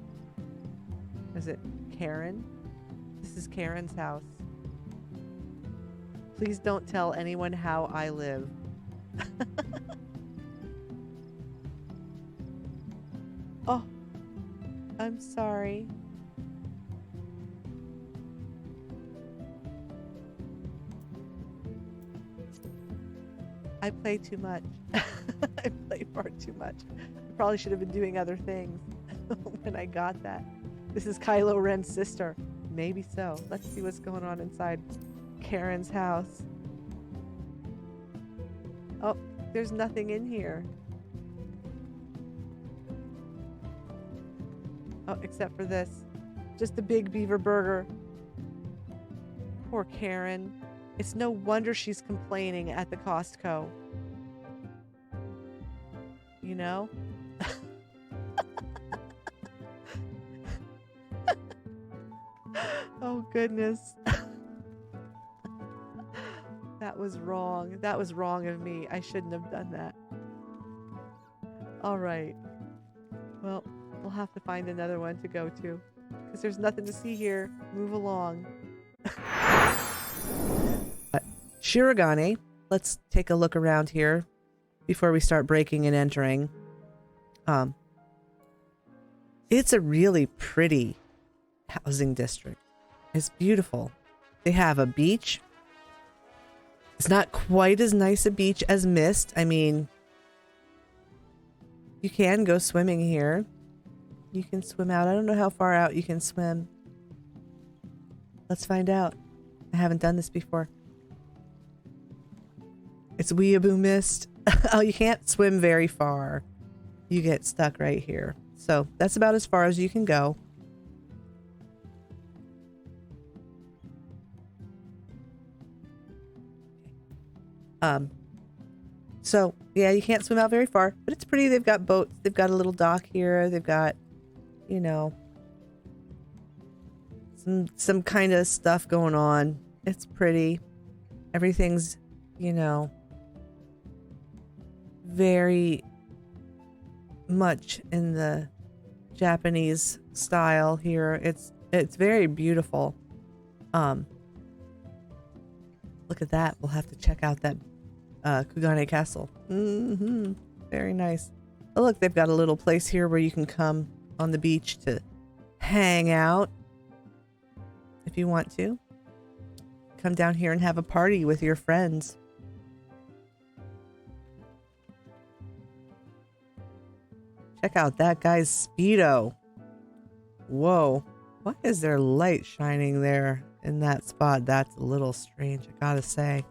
Is it Karen? This is Karen's house. Please don't tell anyone how I live. Oh, I'm sorry. I play too much. I play far too much. I probably should have been doing other things when I got that. This is Kylo Ren's sister. Maybe so. Let's see what's going on inside Karen's house. Oh, there's nothing in here. Oh, except for this. Just a big beaver burger. Poor Karen. It's no wonder she's complaining at the Costco. You know? Oh, goodness. That was wrong. That was wrong of me. I shouldn't have done that. All right. Well, we'll have to find another one to go to because there's nothing to see here. Move along. Shirogane. Let's take a look around here before we start breaking and entering. It's a really pretty housing district. It's beautiful. They have a beach. It's not quite as nice a beach as Mist. I mean, you can go swimming here. You can swim out. I don't know how far out you can swim. Let's find out. I haven't done this before. It's Weeaboo Mist. Oh, you can't swim very far. you get stuck right here. So that's about as far as you can go. So yeah, you can't swim out very far, but it's pretty. They've got boats. They've got a little dock here. They've got, you know, some kind of stuff going on. It's pretty. Everything's, you know, very much in the Japanese style here. It's very beautiful. Look at that. We'll have to check out that Kugane Castle. Very nice. Oh, look, they've got a little place here where you can come on the beach to hang out if you want to. Come down here and have a party with your friends. Check out that guy's Speedo. Whoa. Why is there light shining there in that spot? That's a little strange, I gotta say.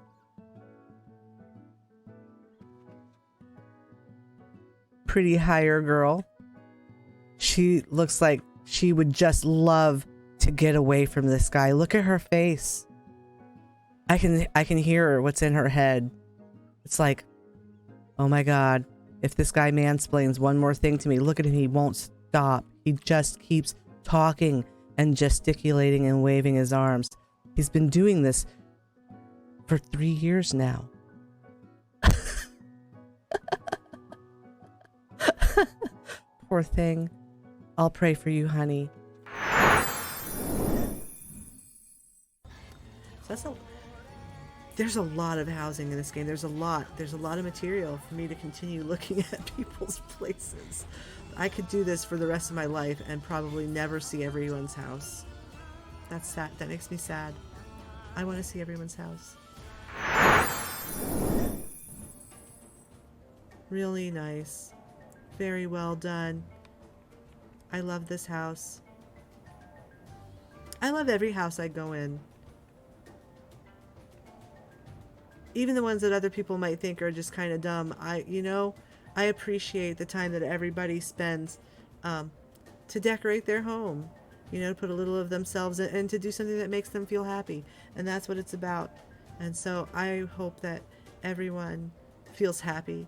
Pretty hire girl. She looks like she would just love to get away from this guy. Look at her face. I can hear what's in her head. It's like, oh my God, if this guy mansplains one more thing to me, look at him, he won't stop. He just keeps talking and gesticulating and waving his arms. He's been doing this for 3 years now. Poor thing. I'll pray for you, honey. So there's a lot of housing in this game. There's a lot of material for me to continue looking at people's places. I could do this for the rest of my life and probably never see everyone's house. That's sad. That makes me sad. I want to see everyone's house. Really nice. Very well done. I love this house. I love every house I go in. Even the ones that other people might think are just kind of dumb. I appreciate the time that everybody spends to decorate their home. You know, to put a little of themselves in and to do something that makes them feel happy. And that's what it's about. And so I hope that everyone feels happy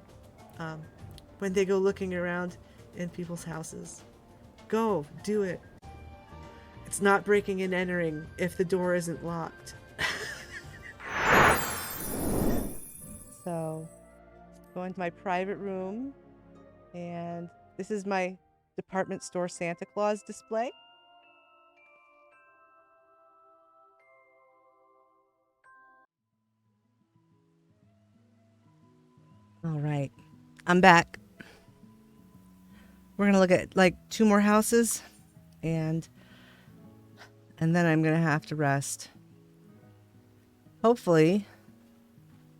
when they go looking around in people's houses. Go, do it. It's not breaking and entering if the door isn't locked. So, go into my private room, and this is my department store Santa Claus display. All right, I'm back. We're gonna look at like 2 more houses, and then I'm gonna have to rest. Hopefully,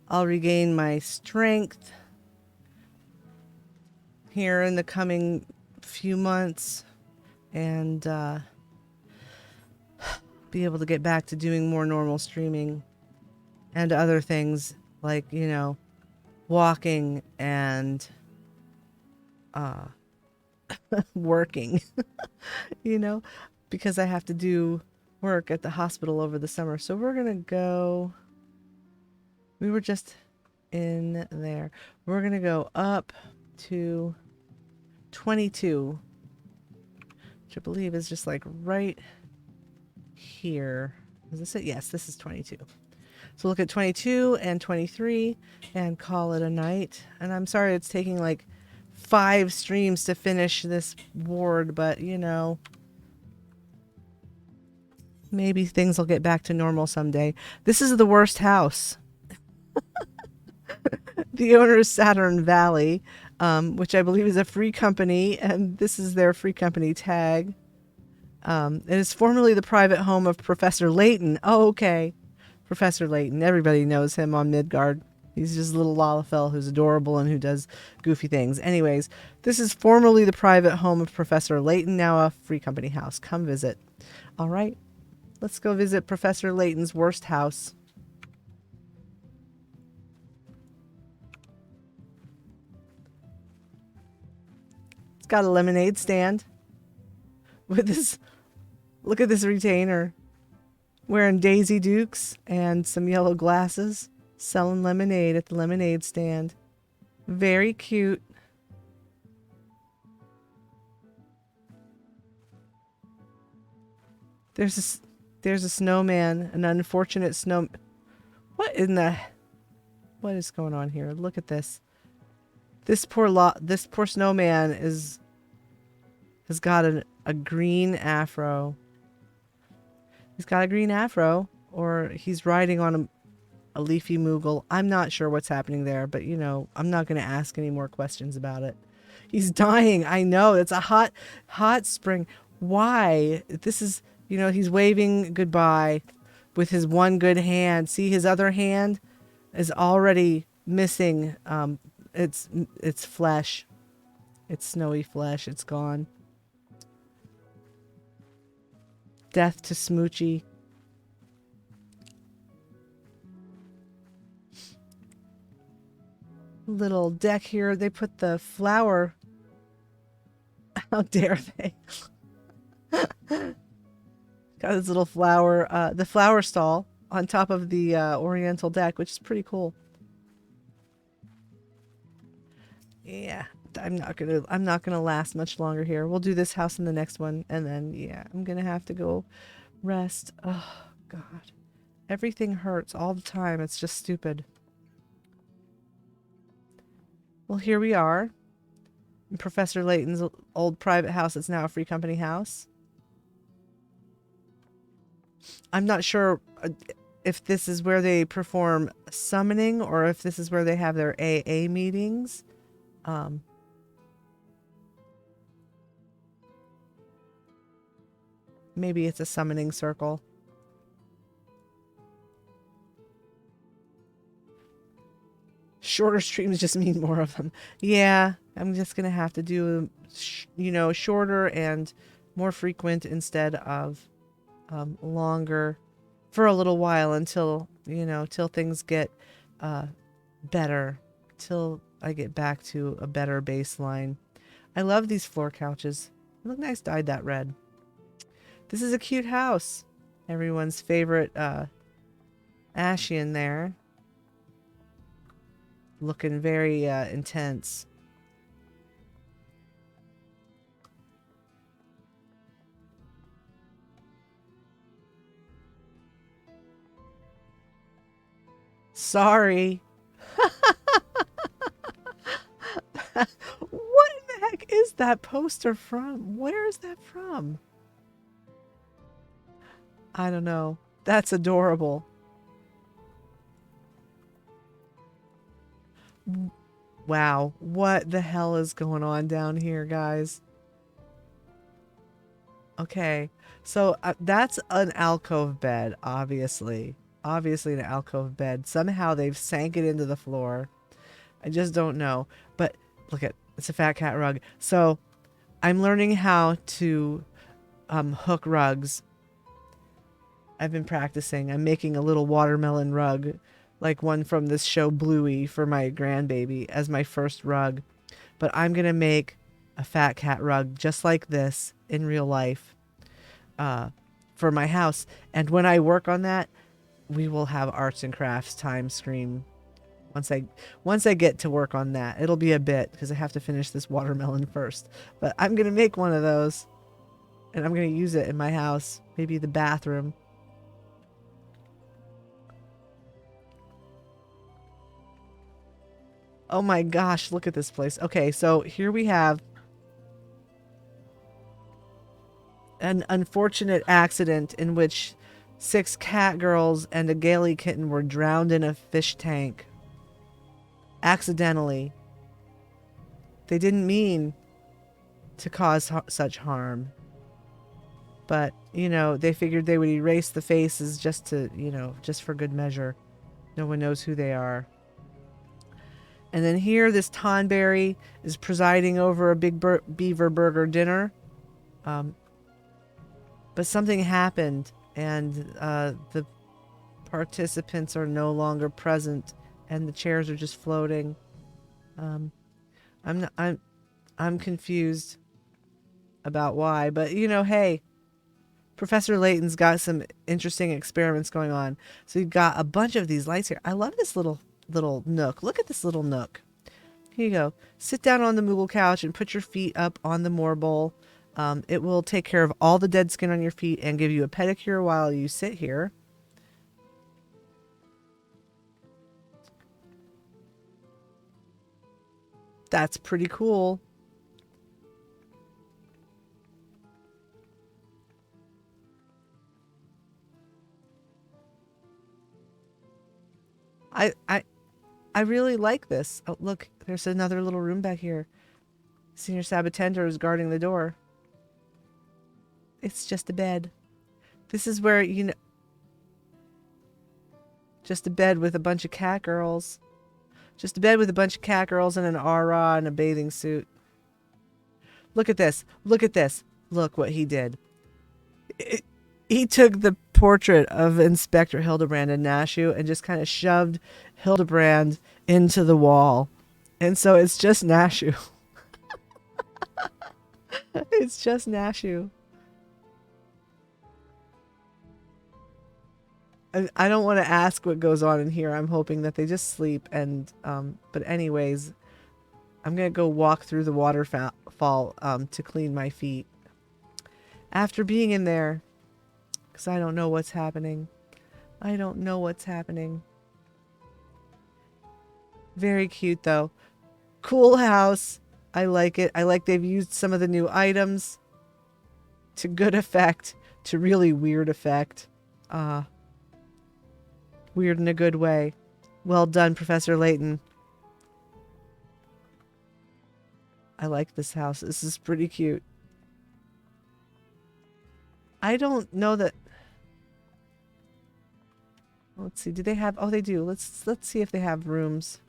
I'll regain my strength here in the coming few months and be able to get back to doing more normal streaming and other things like, you know, walking and working, you know, because I have to do work at the hospital over the summer. So we're going to go, we were just in there. We're going to go up to 22, which I believe is just like right here. Is this it? Yes, this is 22. So look at 22 and 23 and call it a night. And I'm sorry it's taking like 5 streams to finish this ward, but you know, maybe things will get back to normal someday. This is the worst house. The owner is Saturn Valley, which I believe is a free company, and this is their free company tag. It is formerly the private home of Professor Layton. Oh, okay. Professor Layton. Everybody knows him on Midgard. He's just a little Lalafell who's adorable and who does goofy things. Anyways, this is formerly the private home of Professor Layton, now a free company house. Come visit. All right. Let's go visit Professor Layton's worst house. got a lemonade stand with this. Look at this retainer. Wearing Daisy Dukes and some yellow glasses. Selling lemonade at the lemonade stand. Very cute. There's a snowman, an unfortunate snow. What is going on here? Look at this. This poor snowman has got a green afro. He's got a green afro, or he's riding on a leafy moogle. I'm not sure what's happening there, but you know, I'm not going to ask any more questions about it. He's dying. I know. It's a hot spring. Why? This is, you know, he's waving goodbye with his one good hand. See, his other hand is already missing. It's flesh. It's snowy flesh. It's gone. Death to Smoochie. Little deck here. They put the flower. How dare they? Got this little flower, the flower stall on top of the oriental deck, which is pretty cool. Yeah, I'm not gonna last much longer here. We'll do this house in the next one, and then yeah, I'm gonna have to go rest. Oh God, everything hurts all the time. It's just stupid. Well, here we are. In Professor Layton's old private house. It's now a Free Company house. I'm not sure if this is where they perform summoning or if this is where they have their AA meetings. Maybe it's a summoning circle. Shorter streams just mean more of them. Yeah, I'm just going to have to do, you know, shorter and more frequent instead of longer for a little while until, you know, till things get better, till I get back to a better baseline. I love these floor couches. They look nice dyed that red. This is a cute house. Everyone's favorite Ashian there. Looking very intense. Sorry. What in the heck is that poster from? Where is that from? I don't know. That's adorable. Wow. What the hell is going on down here, guys? Okay. So that's an alcove bed, obviously. Obviously an alcove bed. Somehow they've sank it into the floor. I just don't know. But look at, it's a fat cat rug. So I'm learning how to hook rugs. I've been practicing. I'm making a little watermelon rug, like one from this show Bluey for my grandbaby as my first rug. But I'm going to make a fat cat rug just like this in real life for my house. And when I work on that, we will have arts and crafts time scream. Once I get to work on that, it'll be a bit because I have to finish this watermelon first. But I'm going to make one of those and I'm going to use it in my house, maybe the bathroom. Oh my gosh, look at this place. Okay, so here we have an unfortunate accident in which 6 cat girls and a gaily kitten were drowned in a fish tank. Accidentally. They didn't mean to cause such harm. But, you know, they figured they would erase the faces just to, you know, just for good measure. No one knows who they are. And then here, this Tonberry is presiding over a big beaver burger dinner. But something happened, and the participants are no longer present, and the chairs are just floating. I'm confused. about why, but you know, hey, Professor Layton's got some interesting experiments going on. So you've got a bunch of these lights here. I love this little nook. Look at this little nook. Here you go. Sit down on the Moogle couch and put your feet up on the marble. It will take care of all the dead skin on your feet and give you a pedicure while you sit here. That's pretty cool. I I I really like this. Oh, look, there's another little room back here. Senior Sabatender is guarding the door. It's just a bed. This is where, you know, just a bed with a bunch of cat girls. Just a bed with a bunch of cat girls and an aura and a bathing suit. Look at this. Look at this. Look what he did. He took the portrait of Inspector Hildebrand and Nashu and just kind of shoved Hildebrand into the wall. And so it's just Nashu. It's just Nashu. I don't want to ask what goes on in here. I'm hoping that they just sleep. And but anyways, I'm gonna go walk through the waterfall to clean my feet. After being in there, because I don't know what's happening. I don't know what's happening. Very cute though. Cool house. I like it. I like they've used some of the new items to good effect, to really weird effect. Weird in a good way. Well done, Professor Layton. I like this house. This is pretty cute. I don't know that. Let's see. Do they have? Oh, they do. Let's see if they have rooms.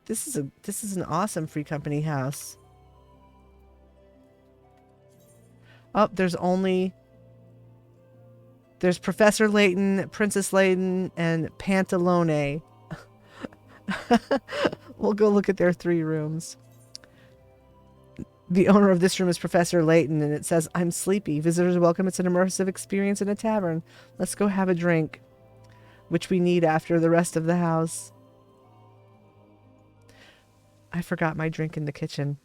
This is an awesome Free Company house. Oh, there's Professor Layton, Princess Layton, and Pantalone. We'll go look at their 3 rooms. The owner of this room is Professor Layton, and it says, "I'm sleepy. Visitors are welcome. It's an immersive experience in a tavern. Let's go have a drink," which we need after the rest of the house. I forgot my drink in the kitchen.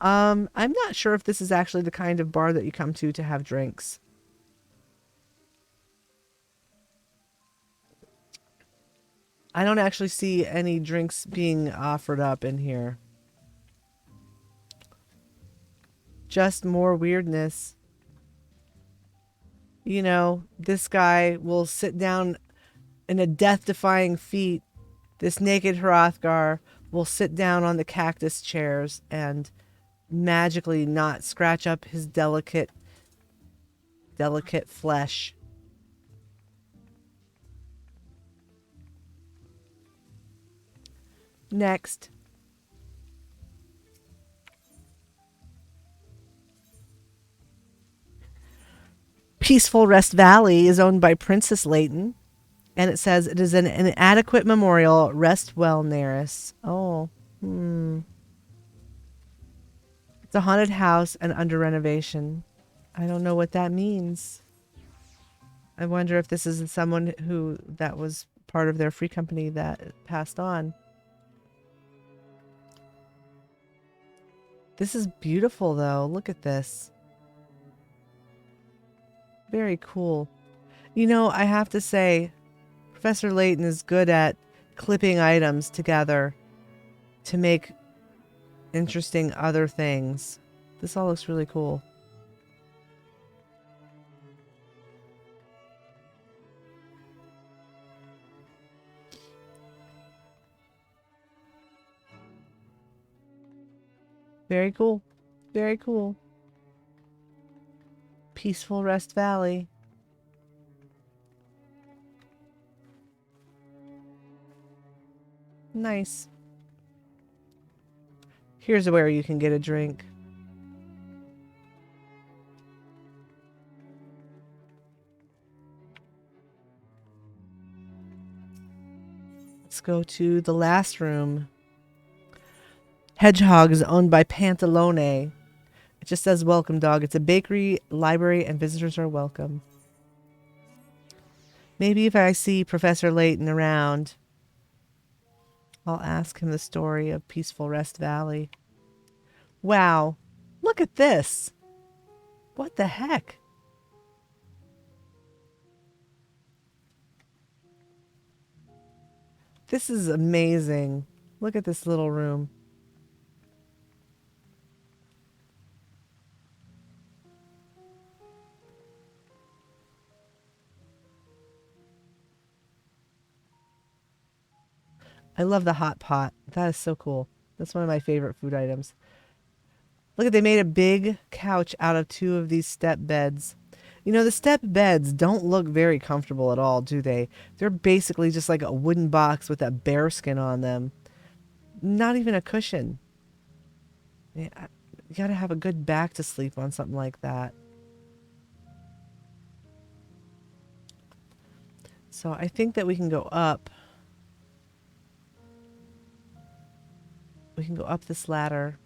I'm not sure if this is actually the kind of bar that you come to have drinks. I don't actually see any drinks being offered up in here. Just more weirdness. You know, this guy will sit down in a death-defying feat. This naked Hrothgar will sit down on the cactus chairs and magically not scratch up his delicate flesh. Next. Peaceful Rest Valley is owned by Princess Layton. And it says it is an inadequate memorial. Rest well, Neris. Oh. It's a haunted house and under renovation. I don't know what that means. I wonder if this is someone that was part of their Free Company that passed on. This is beautiful, though. Look at this. Very cool. You know, I have to say, Professor Layton is good at clipping items together to make interesting other things. This all looks really cool. Very cool. Very cool. Peaceful Rest Valley. Nice. Here's where you can get a drink. Let's go to the last room. Hedgehog is owned by Pantalone. It just says welcome dog. It's a bakery, library, and visitors are welcome. Maybe if I see Professor Layton around, I'll ask him the story of Peaceful Rest Valley. Wow. Look at this. What the heck? This is amazing. Look at this little room. I love the hot pot. That is so cool. That's one of my favorite food items. Look at, they made a big couch out of 2 of these step beds. You know, the step beds don't look very comfortable at all, do they? They're basically just like a wooden box with a bear skin on them. Not even a cushion. Yeah, you gotta have a good back to sleep on something like that. So I think that we can go up. We can go up this ladder.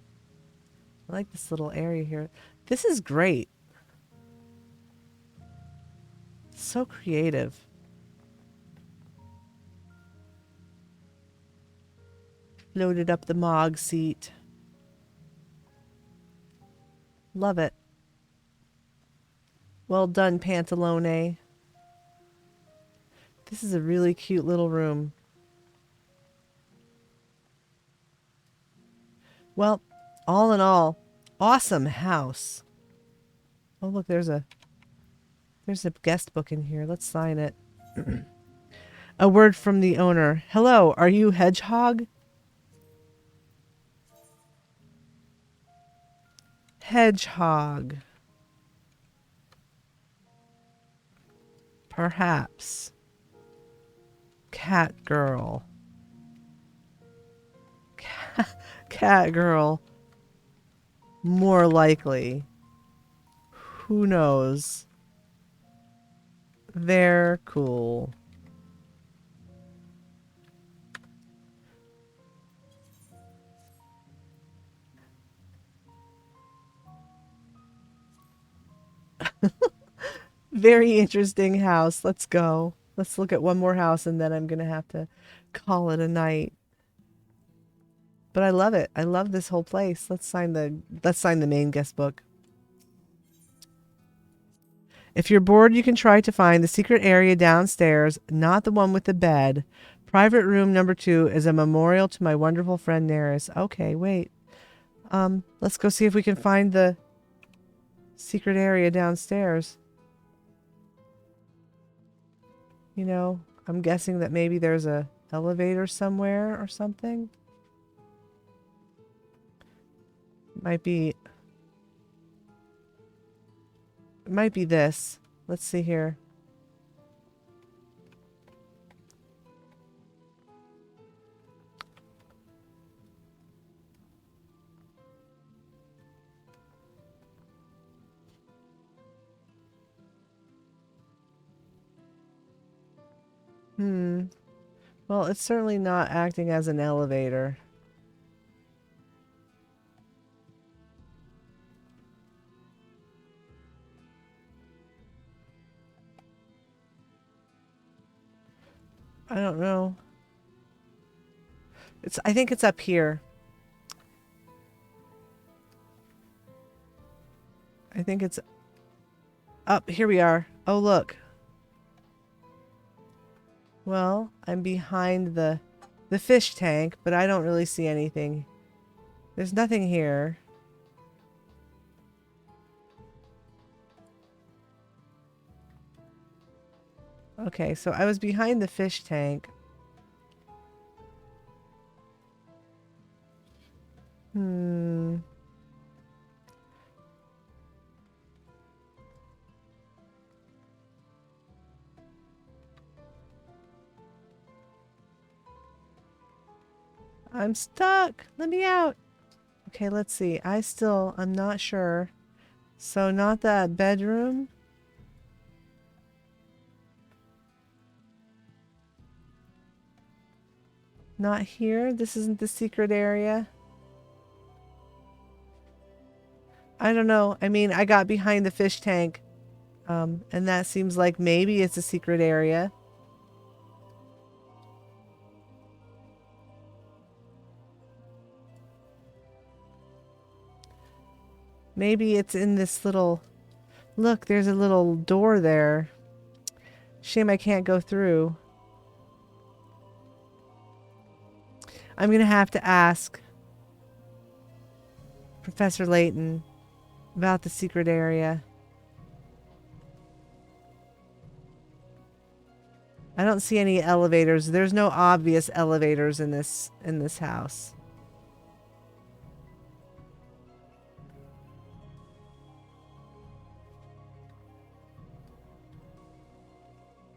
I like this little area here. This is great. So creative. Loaded up the Mog seat. Love it. Well done, Pantalone. This is a really cute little room. Well, all in all, awesome house. Oh, look, there's a guest book in here. Let's sign it. A word from the owner. Hello, are you Hedgehog? Hedgehog. Perhaps. Cat girl. Cat girl. More likely. Who knows? They're cool. Very interesting house. Let's go. Let's look at one more house and then I'm going to have to call it a night. But I love it. I love this whole place. Let's sign the main guest book. If you're bored, you can try to find the secret area downstairs, not the one with the bed. Private room number 2 is a memorial to my wonderful friend Neris. Okay, wait. Let's go see if we can find the secret area downstairs. You know, I'm guessing that maybe there's a elevator somewhere or something. Might be this. Let's see here. Well, it's certainly not acting as an elevator. I don't know. I think it's up here. I think it's up. Here we are. Oh, look. Well, I'm behind the fish tank, but I don't really see anything. There's nothing here. Okay, so I was behind the fish tank. I'm stuck. Let me out. Okay, let's see. I'm not sure. So not that bedroom. Not here. This isn't the secret area. I don't know. I mean, I got behind the fish tank. And that seems like maybe it's a secret area. Maybe it's in this little... Look, there's a little door there. Shame I can't go through. I'm going to have to ask Professor Layton about the secret area. I don't see any elevators. There's no obvious elevators in this house.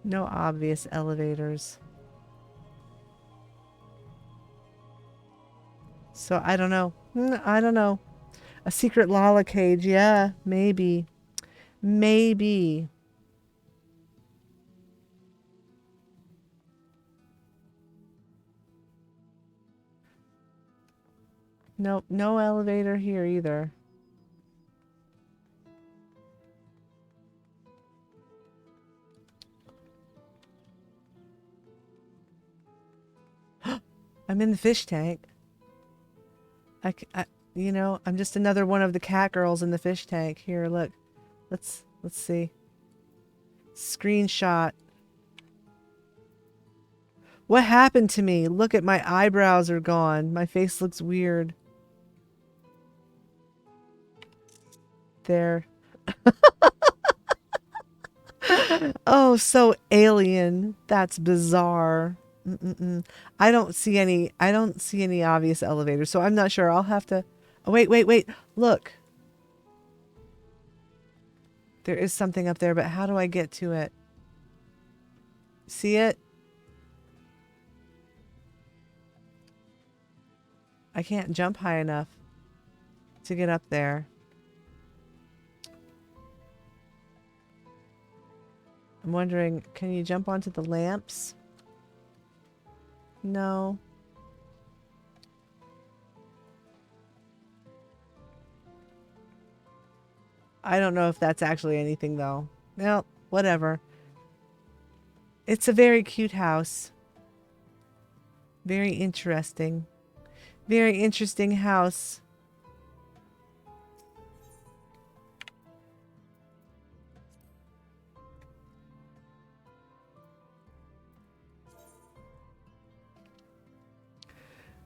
No obvious elevators. So I don't know. I don't know. A secret Lala cage. Yeah, maybe. Maybe. Nope, no elevator here either. I'm in the fish tank. You know, I'm just another one of the cat girls in the fish tank. Here, look. Let's see. Screenshot. What happened to me? Look at my eyebrows are gone. My face looks weird. There. Oh, so alien. That's bizarre. I don't see any obvious elevators, so I'm not sure. I'll have to... Oh, wait. Look. There is something up there, but how do I get to it? See it? I can't jump high enough to get up there. I'm wondering, can you jump onto the lamps? No. I don't know if that's actually anything though. Well, whatever. It's a very cute house. Very interesting. Very interesting house.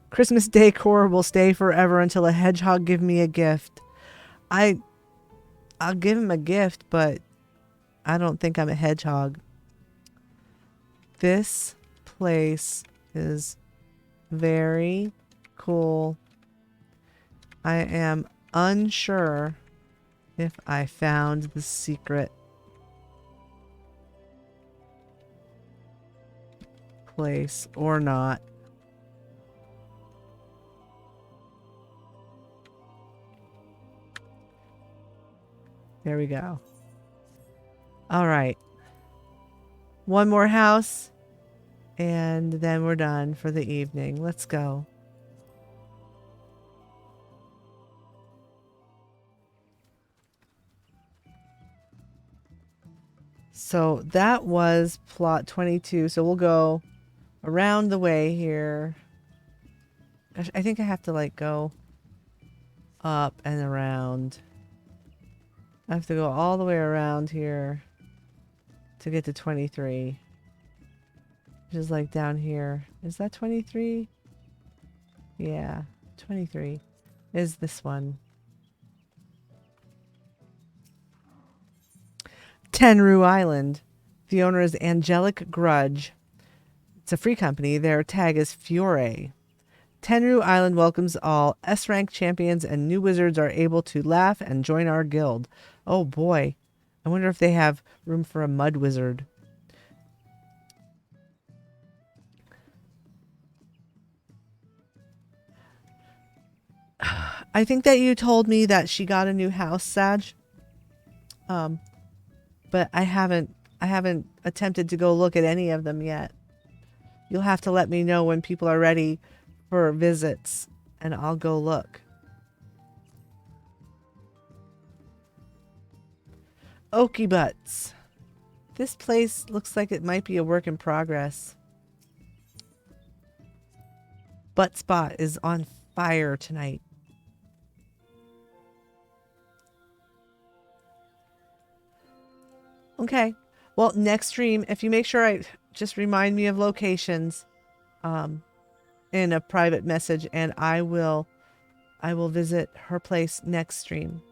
Christmas decor will stay forever until a hedgehog give me a gift. I'll give him a gift, but I don't think I'm a hedgehog. This place is very cool. I am unsure if I found the secret place or not. There we go. All right. One more house, and then we're done for the evening. Let's go. So that was plot 22. So we'll go around the way here. Gosh, I think I have to like go up and around. I have to go all the way around here to get to 23. Which is like down here. Is that 23? Yeah, 23 is this one. Tenru Island. The owner is Angelic Grudge. It's a free company. Their tag is Fiore. Tenru Island welcomes all. S-rank champions and new wizards are able to laugh and join our guild. Oh boy. I wonder if they have room for a mud wizard. I think that you told me that she got a new house, Sag. But I haven't attempted to go look at any of them yet. You'll have to let me know when people are ready for visits and I'll go look. Okie butts. This place looks like it might be a work in progress. Butt spot is on fire tonight. Okay. Well, next stream, if you make sure I just remind me of locations in a private message, and I will visit her place next stream.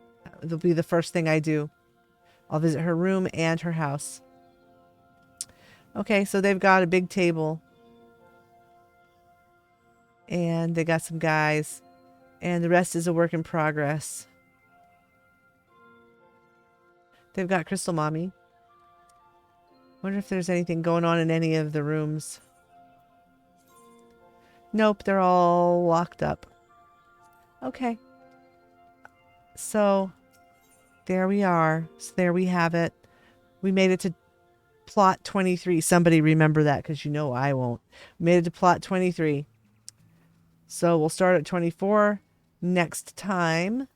It'll be the first thing I do. I'll visit her room and her house. Okay, so they've got a big table. And they got some guys. And the rest is a work in progress. They've got Crystal Mommy. Wonder if there's anything going on in any of the rooms. Nope, they're all locked up. Okay. So, there we are. So there we have it. We made it to plot 23. Somebody remember that, because you know I won't. We made it to plot 23. So we'll start at 24 next time.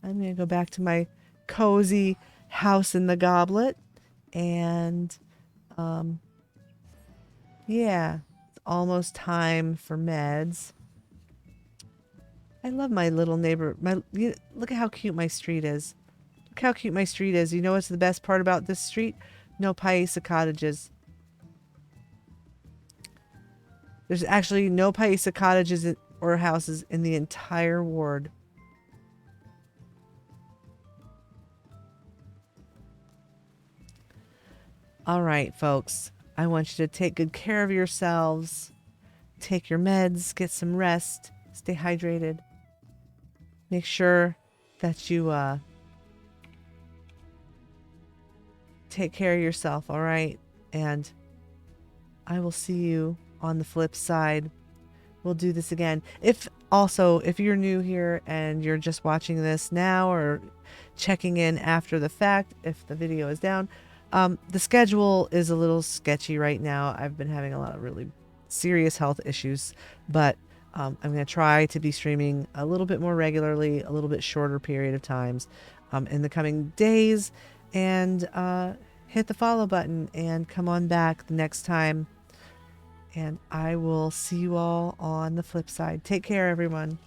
I'm going to go back to my cozy house in the goblet. And, yeah, it's almost time for meds. I love my little neighbor. Look at how cute my street is. Look how cute my street is. You know what's the best part about this street? No Paisa cottages. There's actually no Paisa cottages or houses in the entire ward. All right, folks. I want you to take good care of yourselves. Take your meds. Get some rest. Stay hydrated. Make sure that you take care of yourself, all right? And I will see you on the flip side. We'll do this again. If you're new here and you're just watching this now or checking in after the fact, if the video is down, the schedule is a little sketchy right now. I've been having a lot of really serious health issues, but I'm going to try to be streaming a little bit more regularly, a little bit shorter period of times in the coming days. And hit the follow button and come on back the next time. And I will see you all on the flip side. Take care, everyone.